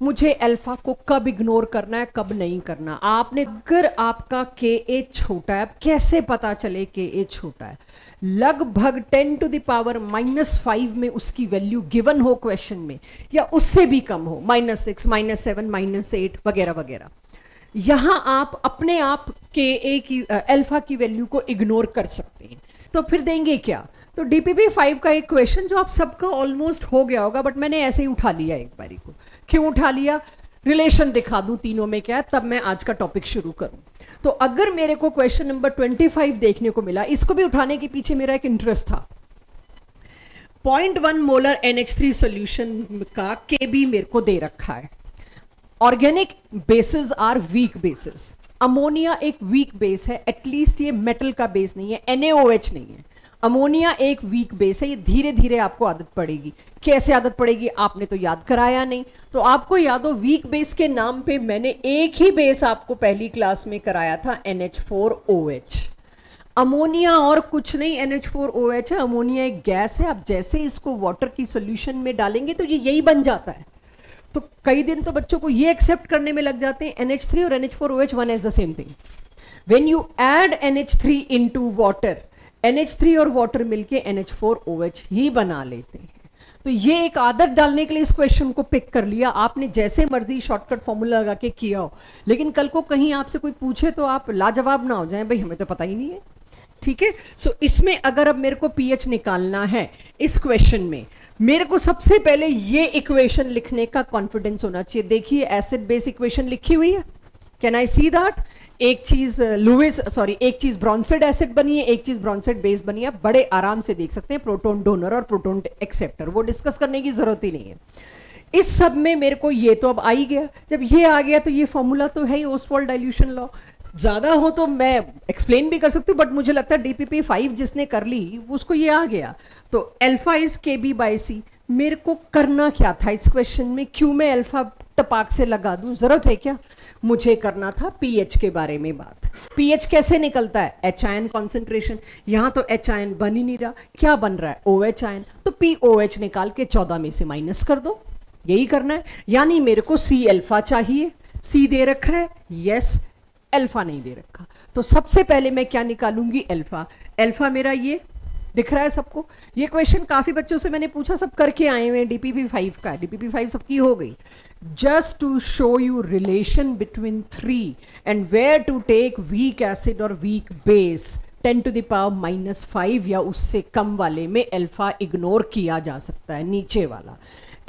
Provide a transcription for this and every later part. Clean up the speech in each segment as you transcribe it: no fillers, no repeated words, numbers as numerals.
मुझे अल्फा को कब इग्नोर करना है कब नहीं करना। आपने अगर आपका के ए छोटा है, अब कैसे पता चले के ए छोटा है? लगभग 10 टू द पावर -5 में उसकी वैल्यू गिवन हो क्वेश्चन में, या उससे भी कम हो, -6, -7, -8 वगैरह वगैरह, यहां आप अपने आप के ए की अल्फा की वैल्यू को इग्नोर कर सकते हैं। तो फिर देंगे क्या? तो DPP-5 का एक क्वेश्चन जो आप सबका ऑलमोस्ट हो गया होगा, बट मैंने ऐसे ही उठा लिया एक बारी को। क्यों उठा लिया? रिलेशन दिखा दूं तीनों में क्या है, तब मैं आज का टॉपिक शुरू करूं। तो अगर मेरे को क्वेश्चन नंबर 25 देखने को मिला, इसको भी उठाने के पीछे मेरा एक इंटरेस्ट था। 0.1 मोलर NH3 सोल्यूशन का KB मेरे को दे रखा है। Organic bases are weak bases. Ammonia एक वीक बेस है, एटलीस्ट ये मेटल का बेस नहीं है, NaOH नहीं है। अमोनिया एक वीक बेस है, ये धीरे धीरे आपको आदत पड़ेगी। कैसे आदत पड़ेगी आपने तो याद कराया नहीं, तो आपको याद हो वीक बेस के नाम पे मैंने एक ही बेस आपको पहली क्लास में कराया था, NH4OH। अमोनिया और कुछ नहीं, NH4OH है। अमोनिया एक गैस है, आप जैसे इसको वाटर की सोल्यूशन में डालेंगे तो ये यही बन जाता है। तो कई दिन तो बच्चों को ये एक्सेप्ट करने में लग जाते हैं NH3 और NH4OH one is the same thing. When you add NH3 into water, NH3 और वाटर मिलके NH4OH ही बना लेते हैं। तो ये एक आदत डालने के लिए इस क्वेश्चन को पिक कर लिया आपने, जैसे मर्जी शॉर्टकट फॉर्मूला लगा के किया हो, लेकिन कल को कहीं आपसे कोई पूछे तो आप लाजवाब ना हो जाएं, भाई हमें तो पता ही नहीं है। ठीक है, सो इसमें अगर अब मेरे को पीएच निकालना है इस क्वेश्चन में, मेरे को सबसे पहले ये इक्वेशन लिखने का कॉन्फिडेंस होना चाहिए। देखिए एसिड बेस इक्वेशन लिखी हुई है, कैन आई सी दैट? एक चीज एक चीज ब्रॉन्स्टेड एसिड बनी है, एक चीज ब्रॉन्स्टेड बेस बनी है, बड़े आराम से देख सकते हैं, प्रोटॉन डोनर और प्रोटॉन एक्सेप्टर, वो डिस्कस करने की जरूरत ही नहीं है। इस सब में मेरे को ये तो अब आ ही गया। जब ये आ गया तो ये फॉर्मूला तो है ही, ओस्टवाल्ड डाइल्यूशन लॉ। ज्यादा हो तो मैं एक्सप्लेन भी कर सकती हूँ, बट मुझे लगता है DPP-5 जिसने कर ली उसको ये आ गया। तो अल्फा इज KB/C। मेरे को करना क्या था इस क्वेश्चन में? क्यों मैं अल्फा टपाक से लगा दूं, जरूरत है क्या? मुझे करना था पीएच के बारे में बात। पीएच कैसे निकलता है? H ion concentration. यहां तो H आयन बन ही नहीं रहा, क्या बन रहा है? OH ion. तो POH निकाल के 14 में से माइनस कर दो, यही करना है। यानी मेरे को C अल्फा चाहिए। C दे रखा है, यस। अल्फा नहीं दे रखा, तो सबसे पहले मैं क्या निकालूंगी? अल्फा। अल्फा मेरा ये दिख रहा है सबको। ये क्वेश्चन काफी बच्चों से मैंने पूछा, सब करके आए हुए हैं DPP-5 का। DPP-5 सबकी हो गई। Just to show you relation between 3 and where to take weak acid और weak base, 10 to the power -5 या उससे कम वाले में अल्फा इग्नोर किया जा सकता है। नीचे वाला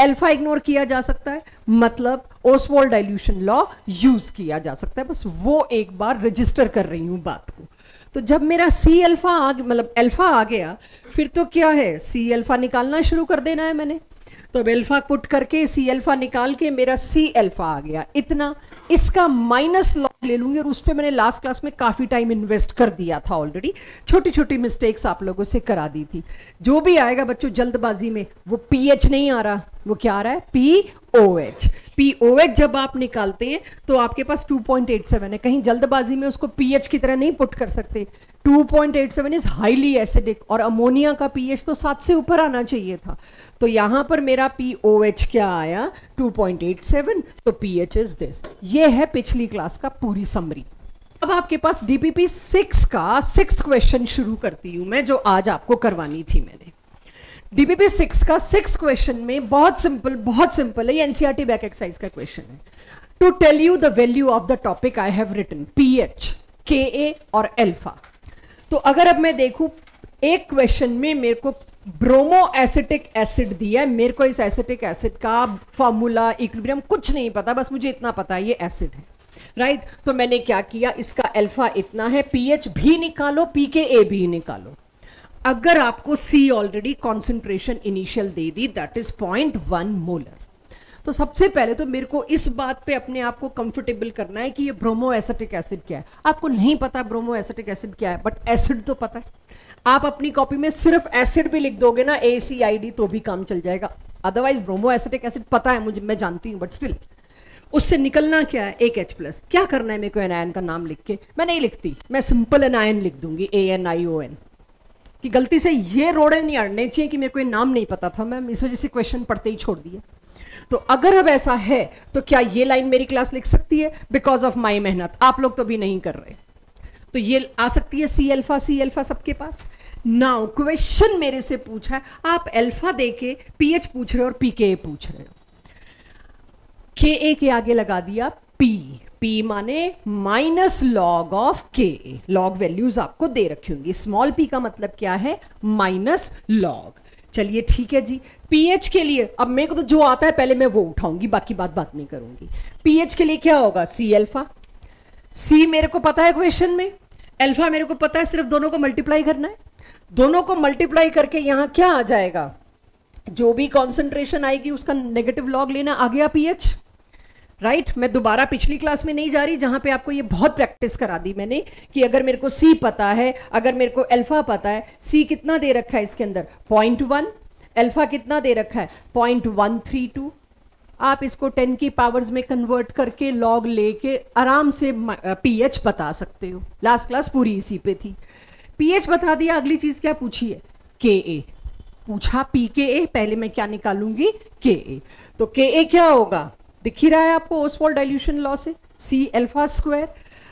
अल्फा इग्नोर किया जा सकता है, मतलब ओस्वाल्ड डाइल्यूशन लॉ यूज किया जा सकता है। बस वो एक बार रजिस्टर कर रही हूं बात को। तो जब मेरा C अल्फा मतलब अल्फा आ गया, फिर तो क्या है, C अल्फा निकालना शुरू कर देना है मैंने। तो अब अल्फा पुट करके C अल्फा निकाल के मेरा C अल्फा आ गया इतना। इसका माइनस लॉग ले लूंगी, और उस पर मैंने लास्ट क्लास में काफी टाइम इन्वेस्ट कर दिया था ऑलरेडी। छोटी छोटी मिस्टेक्स आप लोगों से करा दी थी। जो भी आएगा बच्चों जल्दबाजी में, वो पीएच नहीं आ रहा, वो क्या आ रहा है? POH। POH जब आप निकालते हैं तो आपके पास 2.87 है, कहीं जल्दबाजी में उसको पीएच की तरह नहीं पुट कर सकते। 2.87 इज हाईली एसिडिक, और अमोनिया का पीएच तो 7 से ऊपर आना चाहिए था। तो यहां पर मेरा POH क्या आया? 2.87। तो पीएच इज दिस। ये है पिछली क्लास का पूरी समरी। अब आपके पास DPP-6 का 6th क्वेश्चन शुरू करती हूं मैं, जो आज आपको करवानी थी मैंने। DPP-6 का 6th क्वेश्चन में बहुत सिंपल है, ये NCERT बैक एक्सरसाइज का क्वेश्चन है। To tell you the value of the topic I have written pH, Ka और अल्फा। तो अगर अब मैं देखूं, एक क्वेश्चन में मेरे को ब्रोमो एसिटिक एसिड दिया है, मेरे को इस एसिटिक एसिड का फॉर्मूला, इक्विलिब्रियम कुछ नहीं पता, बस मुझे इतना पता है ये एसिड है, राइट। तो मैंने क्या किया, इसका अल्फा इतना है, पीएच भी निकालो, pKa भी निकालो। अगर आपको C already concentration initial they the, that is 0.1 molar, तो सबसे पहले तो मेरे को इस बात पे अपने आप को कंफर्टेबल करना है कि ये ब्रोमो एसिटिक एसिड क्या है। आपको नहीं पता ब्रोमो एसिटिक एसिड क्या है, बट एसिड तो पता है। आप अपनी कॉपी में सिर्फ एसिड भी लिख दोगे ना, ACID, तो भी काम चल जाएगा। अदरवाइज ब्रोमो एसिटिक एसिड पता है मुझे, मैं जानती हूँ, बट स्टिल उससे निकलना क्या है? एक H+। क्या करना है मेरे को? एनायन का नाम लिख के, मैं नहीं लिखती, मैं सिंपल एनायन लिख दूंगी, ANION। कि गलती से ये रोड़े नहीं अड़ने चाहिए कि मेरे को ये नाम नहीं पता था, मैम इस वजह से क्वेश्चन पढ़ते ही छोड़ दिया। तो अगर अब ऐसा है तो क्या ये लाइन मेरी क्लास लिख सकती है? बिकॉज ऑफ माई मेहनत। आप लोग तो भी नहीं कर रहे, तो ये आ सकती है सी अल्फा सबके पास। नाउ क्वेश्चन मेरे से पूछा है, आप अल्फा देके पीएच पूछ रहे हो और पीके पूछ रहे हो। के के आगे लगा दिया पी माने माइनस लॉग ऑफ के। लॉग वैल्यूज आपको दे रखी होंगी। स्मॉल पी का मतलब क्या है? Minus log. चलिए ठीक है जी। पीएच के लिए अब मेरे को तो जो आता है पहले मैं वो उठाऊंगी, बाकी बात बाद में करूंगी। पीएच के लिए क्या होगा? C alpha. सी मेरे को पता है क्वेश्चन में, अल्फा मेरे को पता है, सिर्फ दोनों को मल्टीप्लाई करना है। दोनों को मल्टीप्लाई करके यहां क्या आ जाएगा? जो भी कॉन्सेंट्रेशन आएगी उसका नेगेटिव लॉग लेना। आ गया पीएच, राइट। मैं दोबारा पिछली क्लास में नहीं जा रही, जहां पे आपको ये बहुत प्रैक्टिस करा दी मैंने कि अगर मेरे को सी पता है, अगर मेरे को अल्फा पता है, सी कितना दे रखा है इसके अंदर? 0.1। अल्फा कितना दे रखा है? 0.132। आप इसको 10 की पावर्स में कन्वर्ट करके लॉग लेके आराम से पीएच बता सकते हो। लास्ट क्लास पूरी इसी पे थी। पीएच बता दिया, अगली चीज क्या पूछी है? के ए पूछा। पी के ए, पहले मैं क्या निकालूंगी? के ए। तो के ए क्या होगा? दिख ही रहा है आपको ओसवाल्ड डाइल्यूशन लॉ से, सी अल्फा स्क्वायर।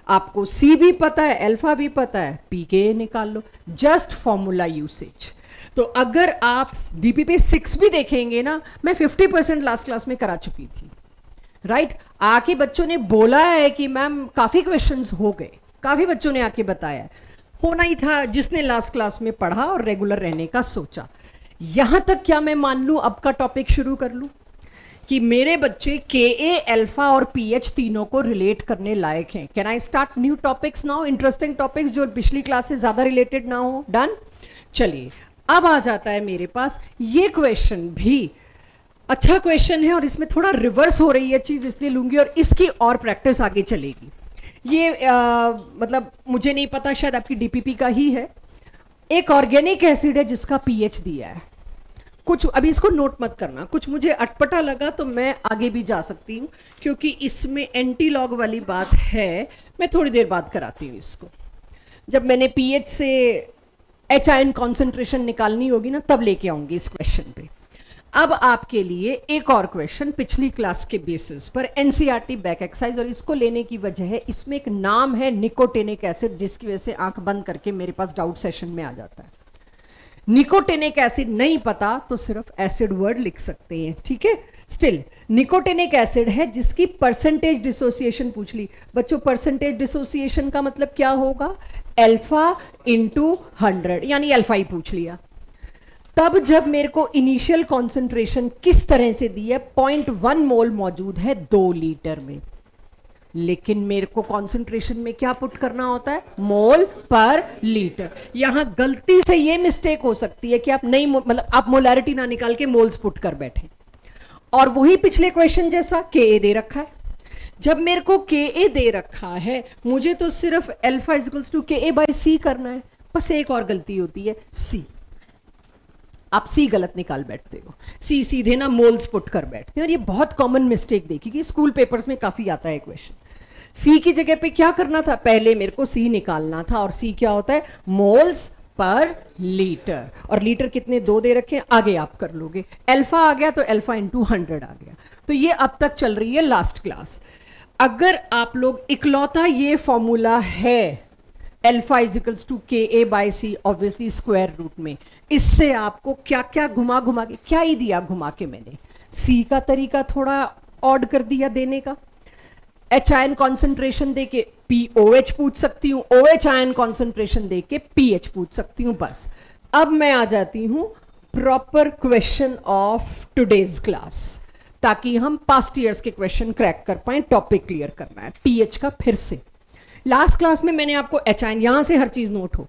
आपको सी भी पता है, अल्फा भी पता है, पी के ए निकाल लो। Just formula usage. तो अगर आप डीपी पे 6 भी देखेंगे ना, मैं 50% लास्ट क्लास में करा चुकी थी, राइट। आके बच्चों ने बोला है कि मैम काफी क्वेश्चंस हो गए, काफी बच्चों ने आके बताया। होना ही था जिसने लास्ट क्लास में पढ़ा और रेगुलर रहने का सोचा। यहां तक क्या मैं मान लूं? अब का टॉपिक शुरू कर लूं कि मेरे बच्चे के ए, अल्फा और पीएच तीनों को रिलेट करने लायक हैं। Can I start new topics now? Interesting topics जो पिछली क्लास से ज्यादा रिलेटेड ना हो। डन। चलिए अब आ जाता है मेरे पास ये क्वेश्चन भी अच्छा क्वेश्चन है और इसमें थोड़ा रिवर्स हो रही है चीज, इसलिए लूंगी और इसकी और प्रैक्टिस आगे चलेगी। ये मतलब मुझे नहीं पता, शायद आपकी डीपीपी का ही है। एक ऑर्गेनिक एसिड है जिसका पीएच दिया है कुछ, अभी इसको नोट मत करना, कुछ मुझे अटपटा लगा तो मैं आगे भी जा सकती हूँ क्योंकि इसमें एंटी लॉग वाली बात है। मैं थोड़ी देर बाद कराती हूँ इसको, जब मैंने पीएच से एच आयन कॉन्सेंट्रेशन निकालनी होगी ना तब लेके आऊंगी इस क्वेश्चन पे। अब आपके लिए एक और क्वेश्चन पिछली क्लास के बेसिस पर एनसीईआरटी बैक एक्सरसाइज, और इसको लेने की वजह है इसमें एक नाम है निकोटिनिक एसिड, जिसकी वजह से आंख बंद करके मेरे पास डाउट सेशन में आ जाता है। निकोटिनिक एसिड नहीं पता तो सिर्फ एसिड वर्ड लिख सकते हैं, ठीक है। स्टिल निकोटिनिक एसिड है जिसकी परसेंटेज डिसोसिएशन पूछ ली। बच्चों परसेंटेज डिसोसिएशन का मतलब क्या होगा? अल्फा इंटू 100, यानी अल्फा ही पूछ लिया। तब जब मेरे को इनिशियल कॉन्सेंट्रेशन किस तरह से दी है, 0.1 मोल मौजूद है 2 लीटर में, लेकिन मेरे को कॉन्सेंट्रेशन में क्या पुट करना होता है? मोल पर लीटर। यहां गलती से ये मिस्टेक हो सकती है कि आप नहीं, मतलब आप मोलैरिटी ना निकाल के मोल्स पुट कर बैठे, और वही पिछले क्वेश्चन जैसा के ए दे रखा है। जब मेरे को के ए दे रखा है, मुझे तो सिर्फ alpha equals to K A by सी करना है। बस एक और गलती होती है, सी। आप सी गलत निकाल बैठते हो, सी सीधे ना मोल्स पुट कर बैठते हैं, और ये बहुत कॉमन मिस्टेक देखिए, स्कूल पेपर्स में काफी आता है क्वेश्चन। सी की जगह पे क्या करना था? पहले मेरे को सी निकालना था, और सी क्या होता है? मोल्स पर लीटर, और लीटर कितने? 2 दे रखे हैं, आगे आप कर लोगे। अल्फा आ गया तो अल्फा इंटू 100 आ गया। तो ये अब तक चल रही है लास्ट क्लास। अगर आप लोग इकलौता ये फॉर्मूला है alpha is equals to K A by C, obviously square root में, इससे आपको क्या क्या घुमा घुमा के, क्या ही दिया घुमा के मैंने, सी का तरीका थोड़ा ऑड कर दिया देने का। एच आयन कॉन्सेंट्रेशन देके पीओएच पूछ सकती हूँ, ओएच आयन कॉन्सेंट्रेशन देके पीएच पूछ सकती हूँ। बस अब मैं आ जाती हूँ proper question of today's class, ताकि हम पास्ट ईयर्स के क्वेश्चन क्रैक कर पाए। टॉपिक क्लियर करना है पीएच का फिर से। लास्ट क्लास में मैंने आपको एच आयन, यहां से हर चीज नोट हो,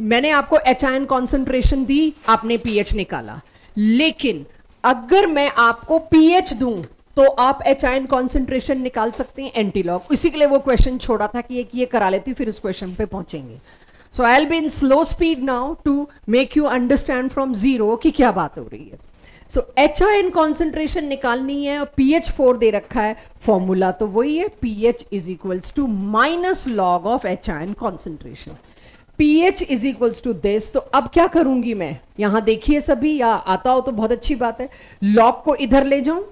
मैंने आपको एच आयन कॉन्सेंट्रेशन दी, आपने पीएच निकाला। लेकिन अगर मैं आपको पीएच दूं तो आप एच आयन कॉन्सेंट्रेशन निकाल सकते हैं एंटीलॉग। इसी के लिए वो क्वेश्चन छोड़ा था कि ये करा लेती हूं, फिर उस क्वेश्चन पे पहुंचेंगे। So I will be in slow speed now to make you understand from zero कि क्या बात हो रही है। सो एच आयन कॉन्सेंट्रेशन निकालनी है, और पीएच 4 दे रखा है। फॉर्मूला तो वही है, pH is equals to minus log of H ion concentration. PH is equals to this. तो अब क्या करूंगी मैं, यहां देखिए सभी, या आता हो तो बहुत अच्छी बात है, लॉग को इधर ले जाऊं,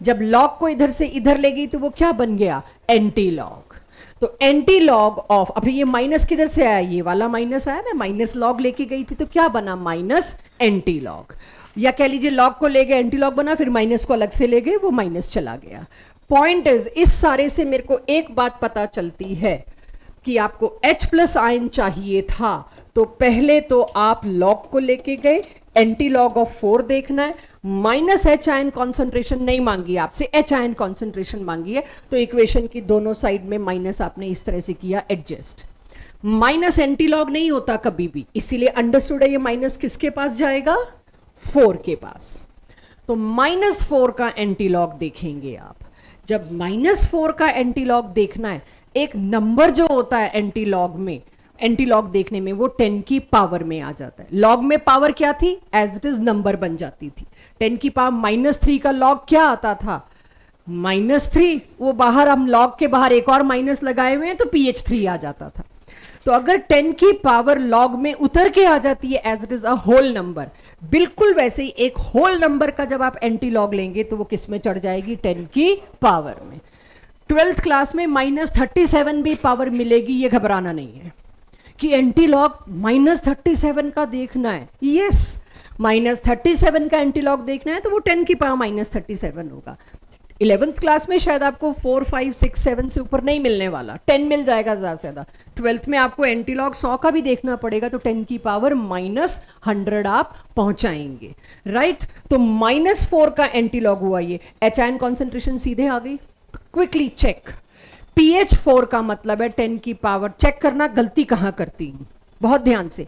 जब लॉग को इधर से इधर ले गई तो वो क्या बन गया, एंटी लॉग। तो एंटी लॉग ऑफ, अभी ये माइनस किधर से आया, ये वाला माइनस आया, मैं माइनस लॉग लेके गई थी तो क्या बना, माइनस एंटी लॉग। या कह लीजिए लॉग को ले गए एंटी लॉग बना, फिर माइनस को अलग से ले गए, वो माइनस चला गया। पॉइंट इज, इस सारे से मेरे को एक बात पता चलती है कि आपको H प्लस आयन चाहिए था, तो पहले तो आप लॉग को लेके गए, एंटी लॉग ऑफ 4 देखना है, माइनस H आयन कॉन्सेंट्रेशन नहीं मांगी आपसे, H आयन कॉन्सेंट्रेशन मांगी है, तो इक्वेशन की दोनों साइड में माइनस आपने इस तरह से किया एडजस्ट। माइनस एंटी लॉग नहीं होता कभी भी, इसीलिए अंडरस्टूड है ये माइनस किसके पास जाएगा, 4 के पास। तो -4 का एंटी लॉग देखेंगे आप। जब -4 का एंटी लॉग देखना है, एक नंबर जो होता है एंटी लॉग में, एंटी लॉग देखने में वो 10 की पावर में आ जाता है। लॉग में पावर क्या थी, एज इट इज नंबर बन जाती थी। 10 की पावर -3 का लॉग क्या आता था, -3, वो बाहर हम लॉग के बाहर एक और माइनस लगाए हुए हैं तो PH3 आ जाता था। तो अगर 10 की पावर लॉग में उतर के आ जाती है as it is a whole number, बिल्कुल वैसे ही एक होल नंबर का जब आप एंटी लॉग लेंगे तो वो किस में चढ़ जाएगी, 10 की पावर में। 12th क्लास में -37 भी पावर मिलेगी, ये घबराना नहीं है कि एंटी लॉग -37 का देखना है। यस, -37 का एंटी लॉग देखना है तो वो 10 की पावर -37 होगा। 11th क्लास में शायद आपको 4, 5, 6, 7 से ऊपर नहीं मिलने वाला, 10 मिल जाएगा ज़्यादा से ज़्यादा। 12th में आपको एंटी लॉग 100 का भी देखना पड़ेगा, तो 10 की पावर -100 आप पहुंचाएंगे, राइट। तो -4 का एंटी लॉग हुआ ये, एच आयन कॉन्सेंट्रेशन सीधे आ गई। क्विकली चेक, pH4 का मतलब है 10 की पावर, चेक करना गलती कहाँ करती हूँ, बहुत ध्यान से।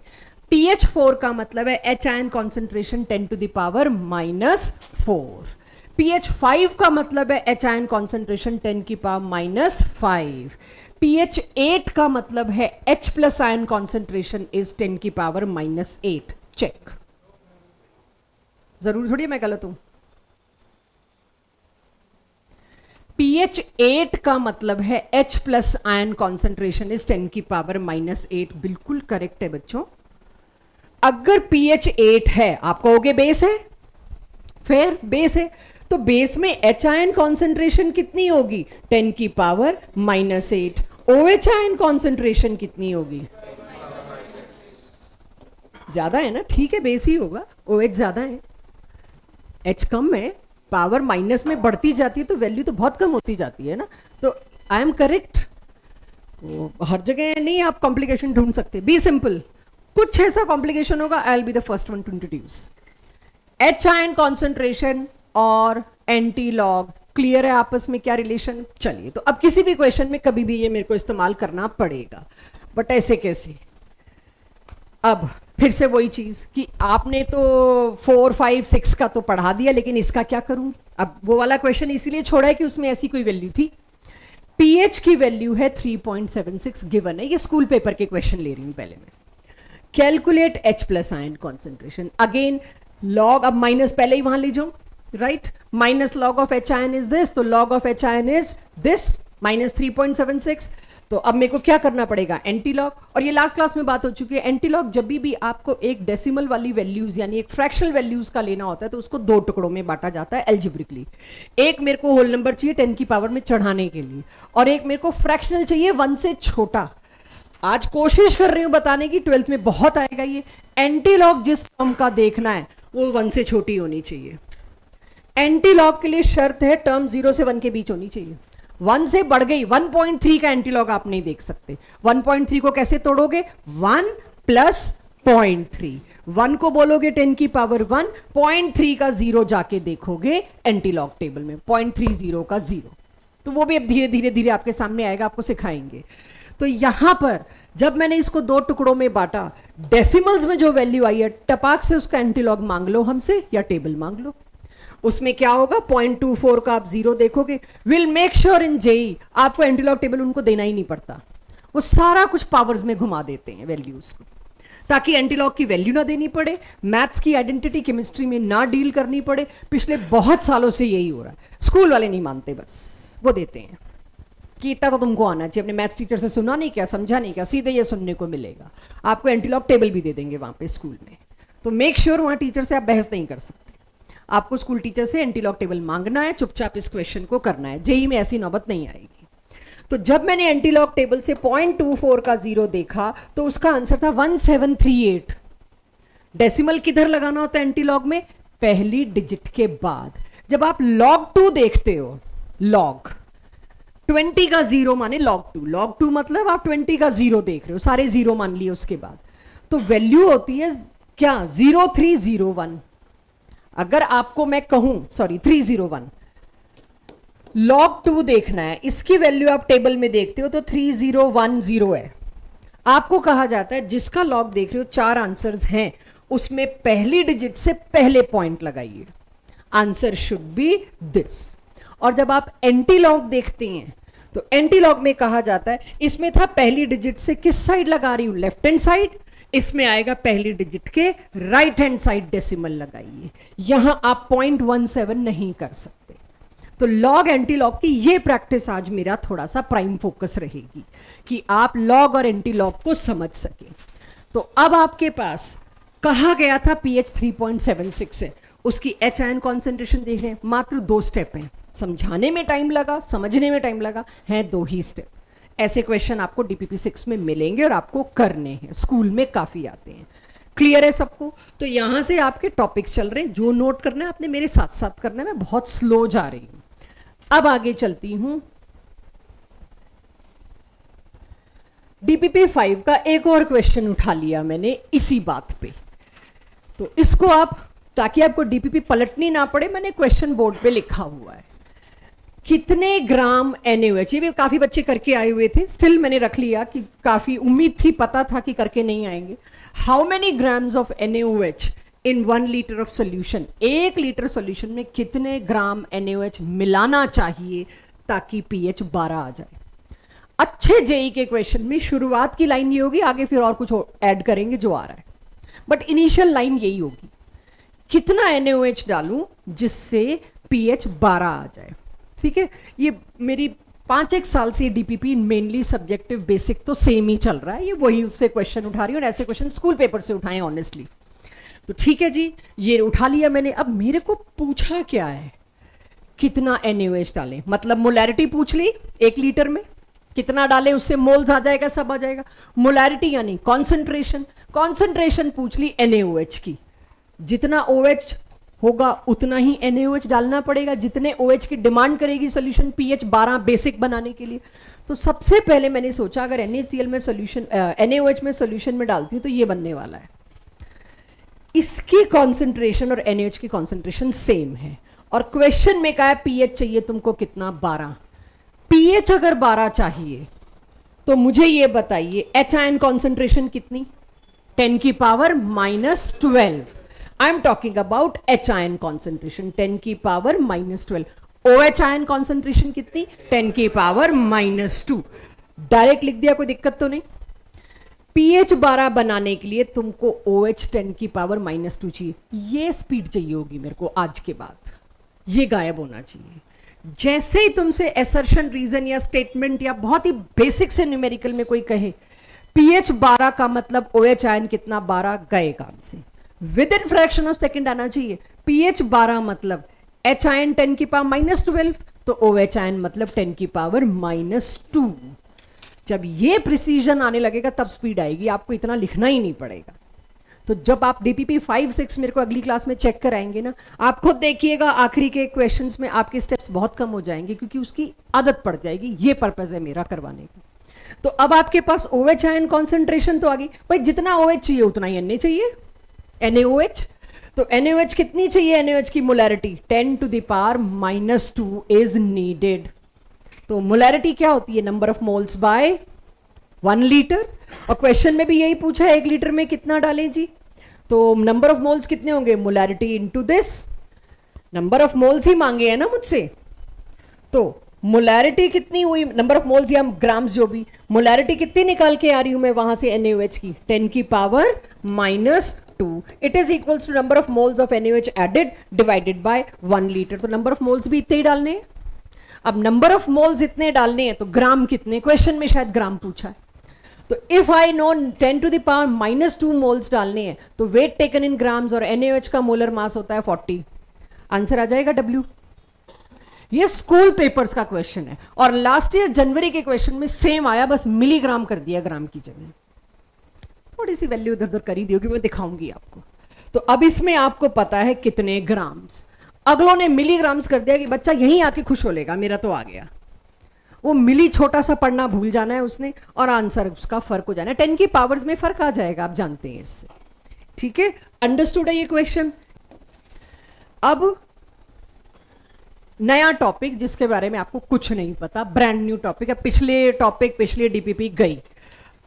pH4 का मतलब है H ion concentration 10 to the power -4। pH5 का मतलब है एच आयन कॉन्सेंट्रेशन 10 की पावर -5। pH8 का मतलब है H plus ion concentration is 10 की पावर -8। चेक, जरूर थोड़ी मैं गलत हूं। pH8 का मतलब है H plus ion concentration is 10 की पावर -8, बिल्कुल करेक्ट है बच्चों। अगर pH8 है, आप कहोगे बेस है, फिर बेस है तो बेस में H आयन कॉन्सेंट्रेशन कितनी होगी, 10 की पावर -8। OH आयन कॉन्सेंट्रेशन कितनी होगी, ज्यादा है ना, ठीक है बेस ही होगा, OH ज्यादा है, H कम है, पावर माइनस में बढ़ती जाती है तो वैल्यू तो बहुत कम होती जाती है ना। तो आई एम करेक्ट, हर जगह नहीं आप कॉम्प्लिकेशन ढूंढ सकते, बी सिंपल। कुछ ऐसा कॉम्प्लिकेशन होगा, आई will be the first one two introduce. H ion concentration और एंटी लॉग क्लियर है आपस में क्या रिलेशन। चलिए, तो अब किसी भी क्वेश्चन में कभी भी ये मेरे को इस्तेमाल करना पड़ेगा, बट ऐसे कैसे। अब फिर से वही चीज कि आपने तो 4, 5, 6 का तो पढ़ा दिया, लेकिन इसका क्या करूंगी। अब वो वाला क्वेश्चन इसीलिए छोड़ा है कि उसमें ऐसी कोई वैल्यू थी। pH की वैल्यू है 3.76 गिवन है, ये स्कूल पेपर के क्वेश्चन ले रही हूं पहले मैं। Calculate H plus ion concentration, again log, अब माइनस पहले ही वहां ले जाओ, right. Minus log of H ion is this, तो log of H ion is this -3.76। तो अब मेरे को क्या करना पड़ेगा, एंटी लॉग। और ये लास्ट क्लास में बात हो चुकी है, एंटी लॉग जब भी आपको एक डेसिमल वाली वैल्यूज यानी एक फ्रैक्शनल वैल्यूज का लेना होता है तो उसको 2 टुकड़ों में बांटा जाता है एल्जेब्रिकली। एक मेरे को होल नंबर चाहिए 10 की पावर में चढ़ाने के लिए, और एक मेरे को फ्रैक्शनल चाहिए 1 से छोटा। आज कोशिश कर रही हूं बताने की, 12th में बहुत आएगा ये। एंटी लॉग जिस टर्म का देखना है वो 1 से छोटी होनी चाहिए। एंटी लॉग के लिए शर्त है टर्म 0 से 1 के बीच होनी चाहिए। 1 से बढ़ गई, 1.3 का एंटी लॉग आप नहीं देख सकते। 1.3 को कैसे तोड़ोगे, 1 प्लस 0.3, 1 को बोलोगे 10 की पावर 1, 0.3 का 0 जाके देखोगे एंटी लॉग टेबल में, 0.30 का 0। तो वो भी अब धीरे धीरे धीरे आपके सामने आएगा, आपको सिखाएंगे। तो यहां पर जब मैंने इसको 2 टुकड़ों में बांटा, डेसिमल्स में जो वैल्यू आई है टपाक से उसका एंटी लॉग मांग लो हमसे या टेबल मांग लो। उसमें क्या होगा, 0.24 का आप 0 देखोगे। Will make sure in JEE आपको एंटी लॉग टेबल उनको देना ही नहीं पड़ता, वो सारा कुछ पावर्स में घुमा देते हैं वैल्यूज को, ताकि एंटी लॉग की वैल्यू ना देनी पड़े, मैथ्स की आइडेंटिटी केमिस्ट्री में ना डील करनी पड़े। पिछले बहुत सालों से यही हो रहा है, स्कूल वाले नहीं मानते, बस वो देते हैं कि इतना तो तुमको आना चाहिए। अपने मैथ्स टीचर से सुना नहीं क्या, समझा नहीं क्या, सीधे ये सुनने को मिलेगा। आपको एंटी लॉग टेबल भी दे देंगे वहां पे स्कूल में, तो मेक श्योर वहां टीचर से आप बहस नहीं कर सकते। आपको स्कूल टीचर से एंटीलॉग टेबल मांगना है, चुपचाप इस क्वेश्चन को करना है, जेई में ऐसी नौबत नहीं आएगी। तो जब मैंने एंटीलॉग टेबल से 0.24 का जीरो देखा तो उसका आंसर था 1738। डेसिमल किधर लगाना होता है एंटीलॉग में? पहली डिजिट के बाद। जब आप log 2 देखते हो, log 20 का जीरो माने log 2 मतलब आप 20 का जीरो देख रहे हो, सारे जीरो मान लिए उसके बाद, तो वैल्यू होती है क्या? 0301। अगर आपको मैं कहूं, सॉरी 301, log 2 देखना है, इसकी वैल्यू आप टेबल में देखते हो तो 3010 है। आपको कहा जाता है जिसका लॉग देख रहे हो 4 आंसर्स हैं, उसमें पहली डिजिट से पहले पॉइंट लगाइए, आंसर शुड बी दिस। और जब आप एंटी लॉग देखते हैं तो एंटी लॉग में कहा जाता है इसमें था पहली डिजिट से किस साइड लगा रही हूं? Left hand side. इसमें आएगा पहली डिजिट के राइट हैंड साइड डेसिमल लगाइए। यहां आप 0.17 नहीं कर सकते। तो लॉग एंटी लॉग की ये प्रैक्टिस आज मेरा थोड़ा सा प्राइम फोकस रहेगी कि आप लॉग और एंटी लॉग को समझ सके। तो अब आपके पास कहा गया था पीएच 3.76 है, उसकी एच आयन कॉन्सेंट्रेशन देख रहे हैं, मात्र 2 स्टेप हैं। समझाने में टाइम लगा, समझने में टाइम लगा, हैं 2 ही स्टेप। ऐसे क्वेश्चन आपको डीपीपी 6 में मिलेंगे और आपको करने हैं, स्कूल में काफी आते हैं। क्लियर है सबको? तो यहां से आपके टॉपिक्स चल रहे हैं, जो नोट करना है आपने मेरे साथ साथ करना है। मैं बहुत स्लो जा रही हूं। अब आगे चलती हूं। डीपीपी 5 का एक और क्वेश्चन उठा लिया मैंने इसी बात पे, तो इसको आप, ताकि आपको डीपीपी पलटनी ना पड़े, मैंने क्वेश्चन बोर्ड पे लिखा हुआ है। कितने ग्राम NaOH, ये भी काफी बच्चे करके आए हुए थे, स्टिल मैंने रख लिया कि काफी उम्मीद थी, पता था कि करके नहीं आएंगे। How many grams of NaOH in 1 litre of solution? 1 litre solution में कितने ग्राम NaOH मिलाना चाहिए ताकि pH 12 आ जाए? अच्छे जेई के क्वेश्चन में शुरुआत की लाइन ये होगी, आगे फिर और कुछ ऐड करेंगे जो आ रहा है, बट इनिशियल लाइन यही होगी, कितना NaOH डालूं जिससे pH 12 आ जाए। ठीक है, ये मेरी 5-1 साल से डीपीपी मेनली सब्जेक्टिव बेसिक तो सेम ही चल रहा है, ये वही से क्वेश्चन उठा रही हूँ और ऐसे क्वेश्चन स्कूल पेपर से उठाए ऑनेस्टली। तो ठीक है जी, ये उठा लिया मैंने। अब मेरे को पूछा क्या है, कितना NaOH डालें, मतलब मोलैरिटी पूछ ली, 1 लीटर में कितना डालें, उससे मोल्स आ जाएगा, सब आ जाएगा। मोलैरिटी यानी कॉन्सेंट्रेशन, कॉन्सेंट्रेशन पूछ ली NaOH की, जितना OH होगा उतना ही NaOH डालना पड़ेगा, जितने OH की डिमांड करेगी सोल्यूशन pH 12 बेसिक बनाने के लिए। तो सबसे पहले मैंने सोचा अगर NaCl में सोल्यूशन NaOH में सोल्यूशन में डालती हूँ तो ये बनने वाला है। इसकी कॉन्सेंट्रेशन और NaOH की कॉन्सेंट्रेशन सेम है, और क्वेश्चन में कहा है pH चाहिए तुमको कितना? 12। pH अगर 12 चाहिए तो मुझे ये बताइए H आयन कॉन्सेंट्रेशन कितनी? 10 की power -12। I am talking about H ion concentration 10 की पावर -12। OH ion concentration कितनी? 10 की पावर -2। डायरेक्ट लिख दिया, कोई दिक्कत तो नहीं। pH 12 बनाने के लिए तुमको OH 10 की पावर -2 चाहिए। ये स्पीड चाहिए होगी मेरे को आज के बाद, ये गायब होना चाहिए। जैसे ही तुमसे एसर्शन, रीजन या स्टेटमेंट या बहुत ही बेसिक से न्यूमेरिकल में कोई कहे pH 12 का मतलब OH आयन कितना? 12, गए काम से। With in fraction of second आना चाहिए। pH 12 मतलब H आयन 10 की पावर -12, तो OH आयन मतलब 10 की पावर -2। जब ये प्रिसीजन आने लगेगा तब स्पीड आएगी, आपको इतना लिखना ही नहीं पड़ेगा। तो जब आप डीपीपी 5-6 मेरे को अगली क्लास में चेक कराएंगे ना, आप खुद देखिएगा आखिरी के क्वेश्चंस में आपके स्टेप्स बहुत कम हो जाएंगे, क्योंकि उसकी आदत पड़ जाएगी। ये पर्पज है मेरा करवाने का। तो अब आपके पास OH आयन कॉन्सेंट्रेशन तो आ गई, भाई जितना OH चाहिए उतना ही Na चाहिए, NaOH। तो NaOH कितनी चाहिए? NaOH की molarity 10 to the power -2 is needed. तो मोलैरिटी क्या होती है? Number of moles bye 1 litre. और क्वेश्चन में भी यही पूछा है 1 लीटर में कितना डालें जी। तो नंबर ऑफ मोल्स कितने होंगे? Molarity into this, number of moles ही मांगे हैं ना मुझसे। तो मोलैरिटी कितनी हुई? नंबर ऑफ मोल्स या ग्राम्स जो भी, मोलैरिटी कितनी निकाल के आ रही हूं मैं वहां से NaOH की? 10 की power -2। It is equals to number of moles of NaOH added divided by 1 litre. तो नंबर ऑफ मोल्स भी इतने ही डालने हैं। अब नंबर ऑफ मोल्स इतने डालने हैं तो ग्राम कितने? क्वेश्चन में शायद ग्राम पूछा है। तो if I know 10 to the power -2 moles डालने हैं तो वेट टेकन इन ग्राम्स, और NaOH का मोलर मास होता है 40। आंसर आ जाएगा W। ये स्कूल पेपर्स का क्वेश्चन है और लास्ट ईयर जनवरी के क्वेश्चन में सेम आया, बस मिलीग्राम कर दिया ग्राम की जगह, थोड़ी सी वैल्यू इधर उधर करी दी होगी, मैं दिखाऊंगी आपको। तो अब इसमें आपको पता है कितने ग्राम्स, अगलों ने मिलीग्राम्स कर दिया कि बच्चा यहीं आके खुश हो लेगा, मेरा तो आ गया। वो मिली छोटा सा पढ़ना भूल जाना है उसने और आंसर उसका फर्क हो जाना है, 10 की पावर्स में फर्क आ जाएगा, आप जानते हैं इससे। ठीक है, अंडरस्टूड है ये क्वेश्चन। अब नया टॉपिक जिसके बारे में आपको कुछ नहीं पता, ब्रांड न्यू टॉपिक है, पिछले टॉपिक पिछले डीपीपी गई।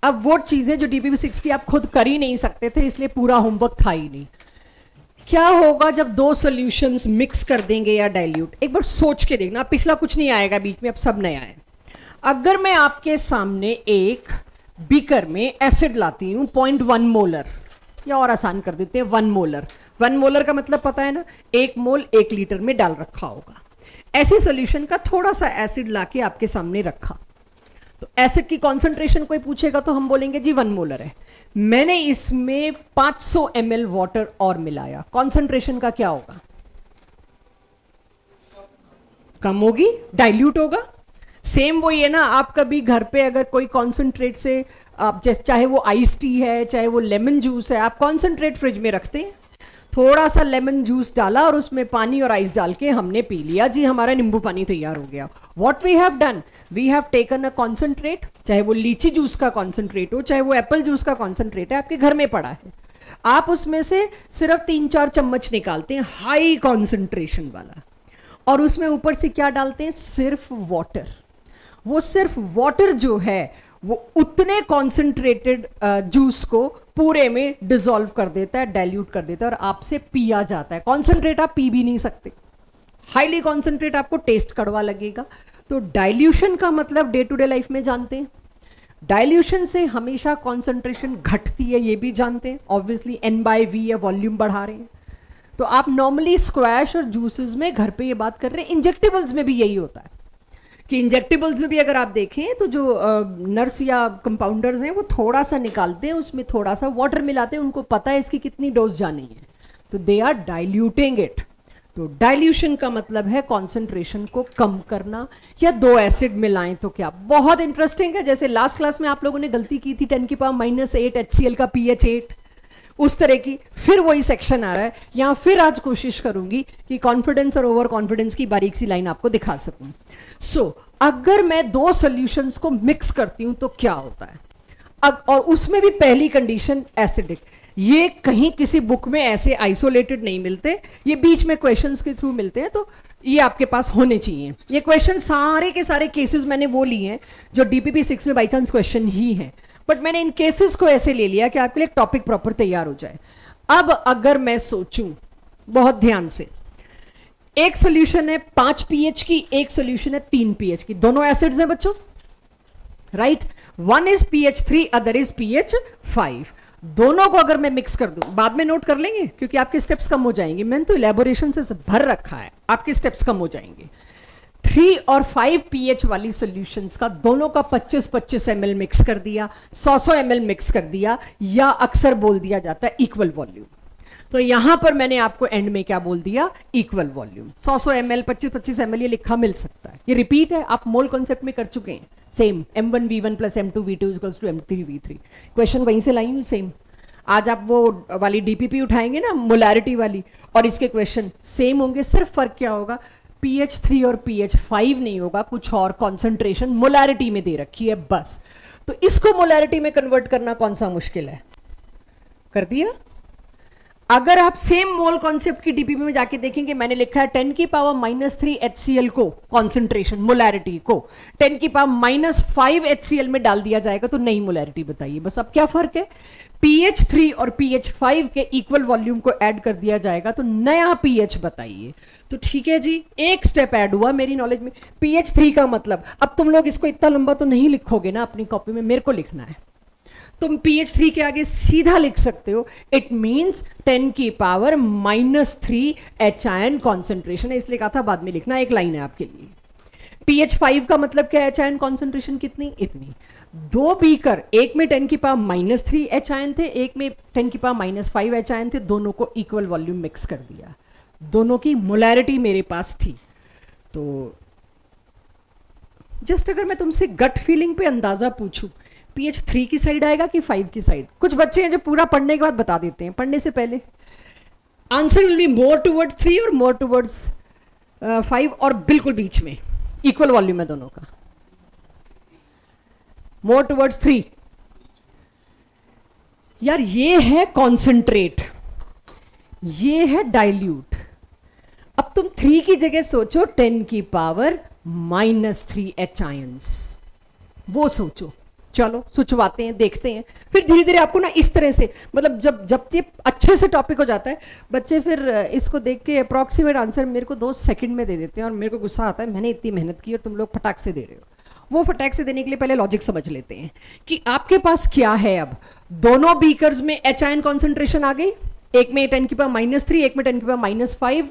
अब वो चीजें जो डीपीपी 6 की आप खुद कर ही नहीं सकते थे, इसलिए पूरा होमवर्क था ही नहीं। क्या होगा जब दो सॉल्यूशंस मिक्स कर देंगे या डाइल्यूट, एक बार सोच के देखना, पिछला कुछ नहीं आएगा बीच में, अब सब नया है। अगर मैं आपके सामने एक बीकर में एसिड लाती हूं 0.1 मोलर, या और आसान कर देते हैं 1 मोलर। 1 मोलर का मतलब पता है ना, 1 मोल 1 लीटर में डाल रखा होगा। ऐसे सॉल्यूशन का थोड़ा सा एसिड लाके आपके सामने रखा, तो एसिड की कॉन्सेंट्रेशन कोई पूछेगा तो हम बोलेंगे जी 1 मोलर है। मैंने इसमें 500 ml वाटर और मिलाया, कॉन्सेंट्रेशन का क्या होगा? कम होगी, डाइल्यूट होगा। सेम वही है ना, आप कभी घर पे अगर कोई कॉन्सेंट्रेट से आप जैसे, चाहे वो आइस टी है चाहे वो लेमन जूस है, आप कॉन्सेंट्रेट फ्रिज में रखते हैं, थोड़ा सा लेमन जूस डाला और उसमें पानी और आइस डाल के हमने पी लिया, जी हमारा नींबू पानी तैयार हो गया। What we have done, we have taken a concentrate, चाहे वो लीची जूस का कॉन्सेंट्रेट हो चाहे वो एप्पल जूस का कॉन्सेंट्रेट है, आपके घर में पड़ा है, आप उसमें से सिर्फ 3-4 चम्मच निकालते हैं हाई कॉन्सेंट्रेशन वाला, और उसमें ऊपर से क्या डालते हैं? सिर्फ वाटर। वो सिर्फ वाटर जो है वो उतने कॉन्सेंट्रेटेड जूस को पूरे में डिसॉल्व कर देता है, डाइल्यूट कर देता है और आपसे पिया जाता है। कॉन्सेंट्रेट आप पी भी नहीं सकते, हाईली कॉन्सेंट्रेट आपको टेस्ट कड़वा लगेगा। तो डाइल्यूशन का मतलब डे टू डे लाइफ में जानते हैं, डाइल्यूशन से हमेशा कॉन्सेंट्रेशन घटती है, ये भी जानते हैं। ऑब्वियसली N/V या वॉल्यूम बढ़ा रहे हैं। तो आप नॉर्मली स्क्वैश और जूसेस में घर पे ये बात कर रहे हैं, इंजेक्टेबल्स में भी यही होता है कि इंजेक्टेबल्स में भी अगर आप देखें तो जो नर्स या कंपाउंडर्स हैं वो थोड़ा सा निकालते हैं, उसमें थोड़ा सा वाटर मिलाते हैं, उनको पता है इसकी कितनी डोज जानी है, तो दे आर डाइल्यूटिंग इट। तो डाइल्यूशन का मतलब है कॉन्सेंट्रेशन को कम करना, या दो एसिड मिलाएं तो क्या। बहुत इंटरेस्टिंग है, जैसे लास्ट क्लास में आप लोगों ने गलती की थी 10⁻⁸ HCl का pH 8, उस तरह की फिर वही सेक्शन आ रहा है यहाँ। फिर आज कोशिश करूंगी कि कॉन्फिडेंस और ओवर कॉन्फिडेंस की बारीक सी लाइन आपको दिखा सकूं। अगर मैं दो सॉल्यूशंस को मिक्स करती हूं तो क्या होता है, और उसमें भी पहली कंडीशन एसिडिक। ये कहीं किसी बुक में ऐसे आइसोलेटेड नहीं मिलते, ये बीच में क्वेश्चंस के थ्रू मिलते हैं, तो ये आपके पास होने चाहिए। ये क्वेश्चन सारे के सारे केसेस मैंने वो लिए हैं जो डीपीपी 6 में बाई चांस क्वेश्चन ही है, बट मैंने इन केसेस को ऐसे ले लिया कि आपके लिए टॉपिक प्रॉपर तैयार हो जाए। अब अगर मैं सोचूं बहुत ध्यान से, एक सॉल्यूशन है 5 pH की, एक सॉल्यूशन है 3 pH की, दोनों एसिड्स हैं बच्चों, right. One is pH 3, other is pH 5। दोनों को अगर मैं मिक्स कर दूं, बाद में नोट कर लेंगे क्योंकि आपके स्टेप्स कम हो जाएंगे, मैंने तो इलेबोरेशन से भर रखा है, आपके स्टेप्स कम हो जाएंगे। 3 और 5 pH वाली सॉल्यूशंस का दोनों का 25-25 ml मिक्स कर दिया, 100 ml मिक्स कर दिया, या अक्सर बोल दिया जाता है इक्वल वॉल्यूम। तो यहां पर मैंने आपको एंड में क्या बोल दिया, इक्वल वॉल्यूम। 100 ml 25-25 ml ये लिखा मिल सकता है, ये रिपीट है, आप मोल कॉन्सेप्ट में कर चुके हैं। Same M1V1 + M2V2 = M3V3, question वहीं से लाई हूं सेम। आज आप वो वाली डीपीपी उठाएंगे ना मोलैरिटी वाली, और इसके क्वेश्चन सेम होंगे, सिर्फ फर्क क्या होगा, pH 3 और pH 5 नहीं होगा, कुछ और कॉन्सेंट्रेशन मोलैरिटी में दे रखी है बस। तो इसको मोलैरिटी में कन्वर्ट करना कौन सा मुश्किल है, कर दिया। अगर आप सेम मोल कॉन्सेप्ट की डीपीपी में जाके देखेंगे, मैंने लिखा है 10⁻³ HCl को कॉन्सेंट्रेशन मोलैरिटी को 10⁻⁵ HCl में डाल दिया जाएगा तो नई मोलैरिटी बताइए। बस अब क्या फर्क है, pH 3 और pH 5 के इक्वल वॉल्यूम को ऐड कर दिया जाएगा तो नया pH बताइए। तो ठीक है जी, एक स्टेप ऐड हुआ मेरी नॉलेज में। pH 3 का मतलब, अब तुम लोग इसको इतना लंबा तो नहीं लिखोगे ना अपनी कॉपी में, मेरे को लिखना है। तुम pH 3 के आगे सीधा लिख सकते हो, इट मीन्स 10⁻³ H कॉन्सेंट्रेशन है, इसलिए कहा था बाद में लिखना, एक लाइन है आपके लिए। pH 5 का मतलब क्या है, H कॉन्सेंट्रेशन कितनी, इतनी। दो बीकर, एक में 10⁻³ H थे, एक में 10⁻⁵ H थे, दोनों को इक्वल वॉल्यूम मिक्स कर दिया। दोनों की मोलैरिटी मेरे पास थी। तो जस्ट अगर मैं तुमसे गट फीलिंग पे अंदाजा पूछूं, पीएच 3 की साइड आएगा कि 5 की साइड? कुछ बच्चे हैं जो पूरा पढ़ने के बाद बता देते हैं, पढ़ने से पहले। Answer will be more towards 3 और मोर टुवर्ड्स 5, और बिल्कुल बीच में इक्वल वॉल्यूम है दोनों का। More towards 3। यार ये है कॉन्सेंट्रेट, ये है डाइल्यूट। अब तुम 3 की जगह सोचो 10 की पावर -3 H आयंस, वो सोचो। चलो सोचवाते हैं, देखते हैं। फिर धीरे धीरे आपको ना इस तरह से, मतलब जब ये अच्छे से टॉपिक हो जाता है, बच्चे फिर इसको देख के अप्रॉक्सीमेट आंसर मेरे को 2 सेकंड में दे देते हैं, और मेरे को गुस्सा आता है, मैंने इतनी मेहनत की और तुम लोग फटाक से दे रहे हो। वो फटाक से देने के लिए पहले लॉजिक समझ लेते हैं कि आपके पास क्या है। अब दोनों बीकर्स में H आयन कॉन्सेंट्रेशन आ गई, एक में 10 की पावर -3, एक में 10 की पावर -5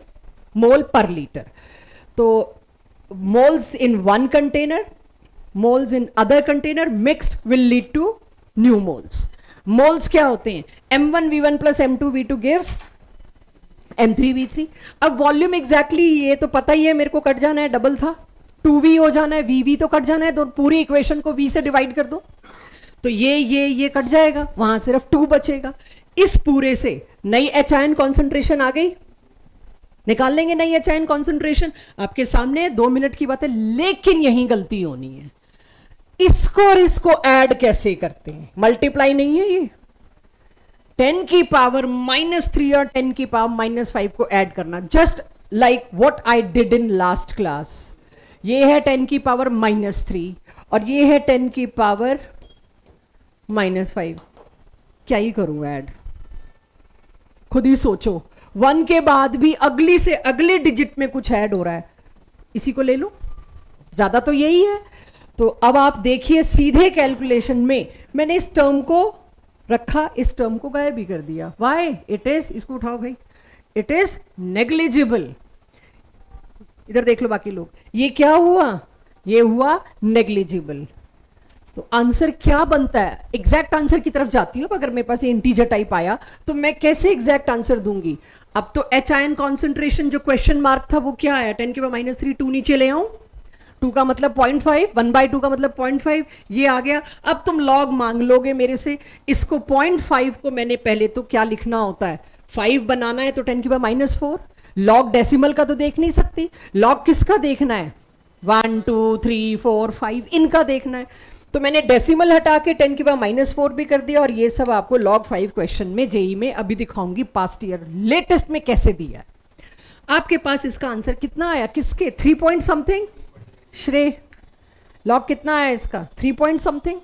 मोल पर लीटर। तो moles in one container, moles in other container mixed will lead to new moles. Moles क्या होते हैं? M1V1 plus M2V2 gives M3V3. अब वॉल्यूम एग्जैक्टली ये तो पता ही है, मेरे को कट जाना है, डबल था, 2V हो जाना है, VV तो कट जाना है, तो पूरी इक्वेशन को V से डिवाइड कर दो, तो ये कट जाएगा, वहां सिर्फ 2 बचेगा। इस पूरे से नई H आयन कॉन्सेंट्रेशन आ गई, निकाल लेंगे नई H आयन कॉन्सेंट्रेशन, आपके सामने 2 मिनट की बात है। लेकिन यहीं गलती होनी है, इसको और इसको ऐड कैसे करते हैं? मल्टीप्लाई नहीं है ये, 10 की पावर -3 और 10 की पावर -5 को ऐड करना, just like what I did in last class. ये है 10 की पावर -3 और ये है 10 की पावर -5। क्या ही करूं ऐड, खुद ही सोचो। 1 के बाद भी अगली से अगले डिजिट में कुछ ऐड हो रहा है, इसी को ले लो, ज्यादा तो यही है। तो अब आप देखिए सीधे कैलकुलेशन में मैंने इस टर्म को रखा, इस टर्म को गायब भी कर दिया। वाई? इट इज, इसको उठाओ भाई, इट इज नेग्लिजिबल। इधर देख लो बाकी लोग, ये क्या हुआ? ये हुआ नेग्लिजिबल। तो आंसर क्या बनता है? एग्जैक्ट आंसर की तरफ जाती हूं। अगर मेरे पास ये इंटीजर टाइप आया तो मैं कैसे एग्जैक्ट आंसर दूंगी? अब तो H आयन कॉन्सेंट्रेशन जो क्वेश्चन मार्क था वो क्या आया? 10 के पावर -3, 2 नीचे ले आऊं, 2 का मतलब 0.5, 1/2 का मतलब 0.5, ये आ गया। अब तुम लॉग मांग लोगे मेरे से, इसको 0.5 को मैंने पहले तो क्या लिखना होता है? 5 बनाना है तो 10 की पावर -4। लॉग डेसिमल का तो देख नहीं सकती, लॉग किसका देखना है? 1 2 3 4 5 इनका देखना है। तो मैंने डेसिमल हटा के 10 की पावर -4 भी कर दिया, और ये सब आपको log 5 क्वेश्चन में जेई में अभी दिखाऊंगी, पास्ट ईयर लेटेस्ट में कैसे दिया है। आपके पास इसका आंसर कितना आया? किसके? 3 पॉइंट समथिंग। श्रेय, लॉग कितना आया इसका? 3 पॉइंट समथिंग।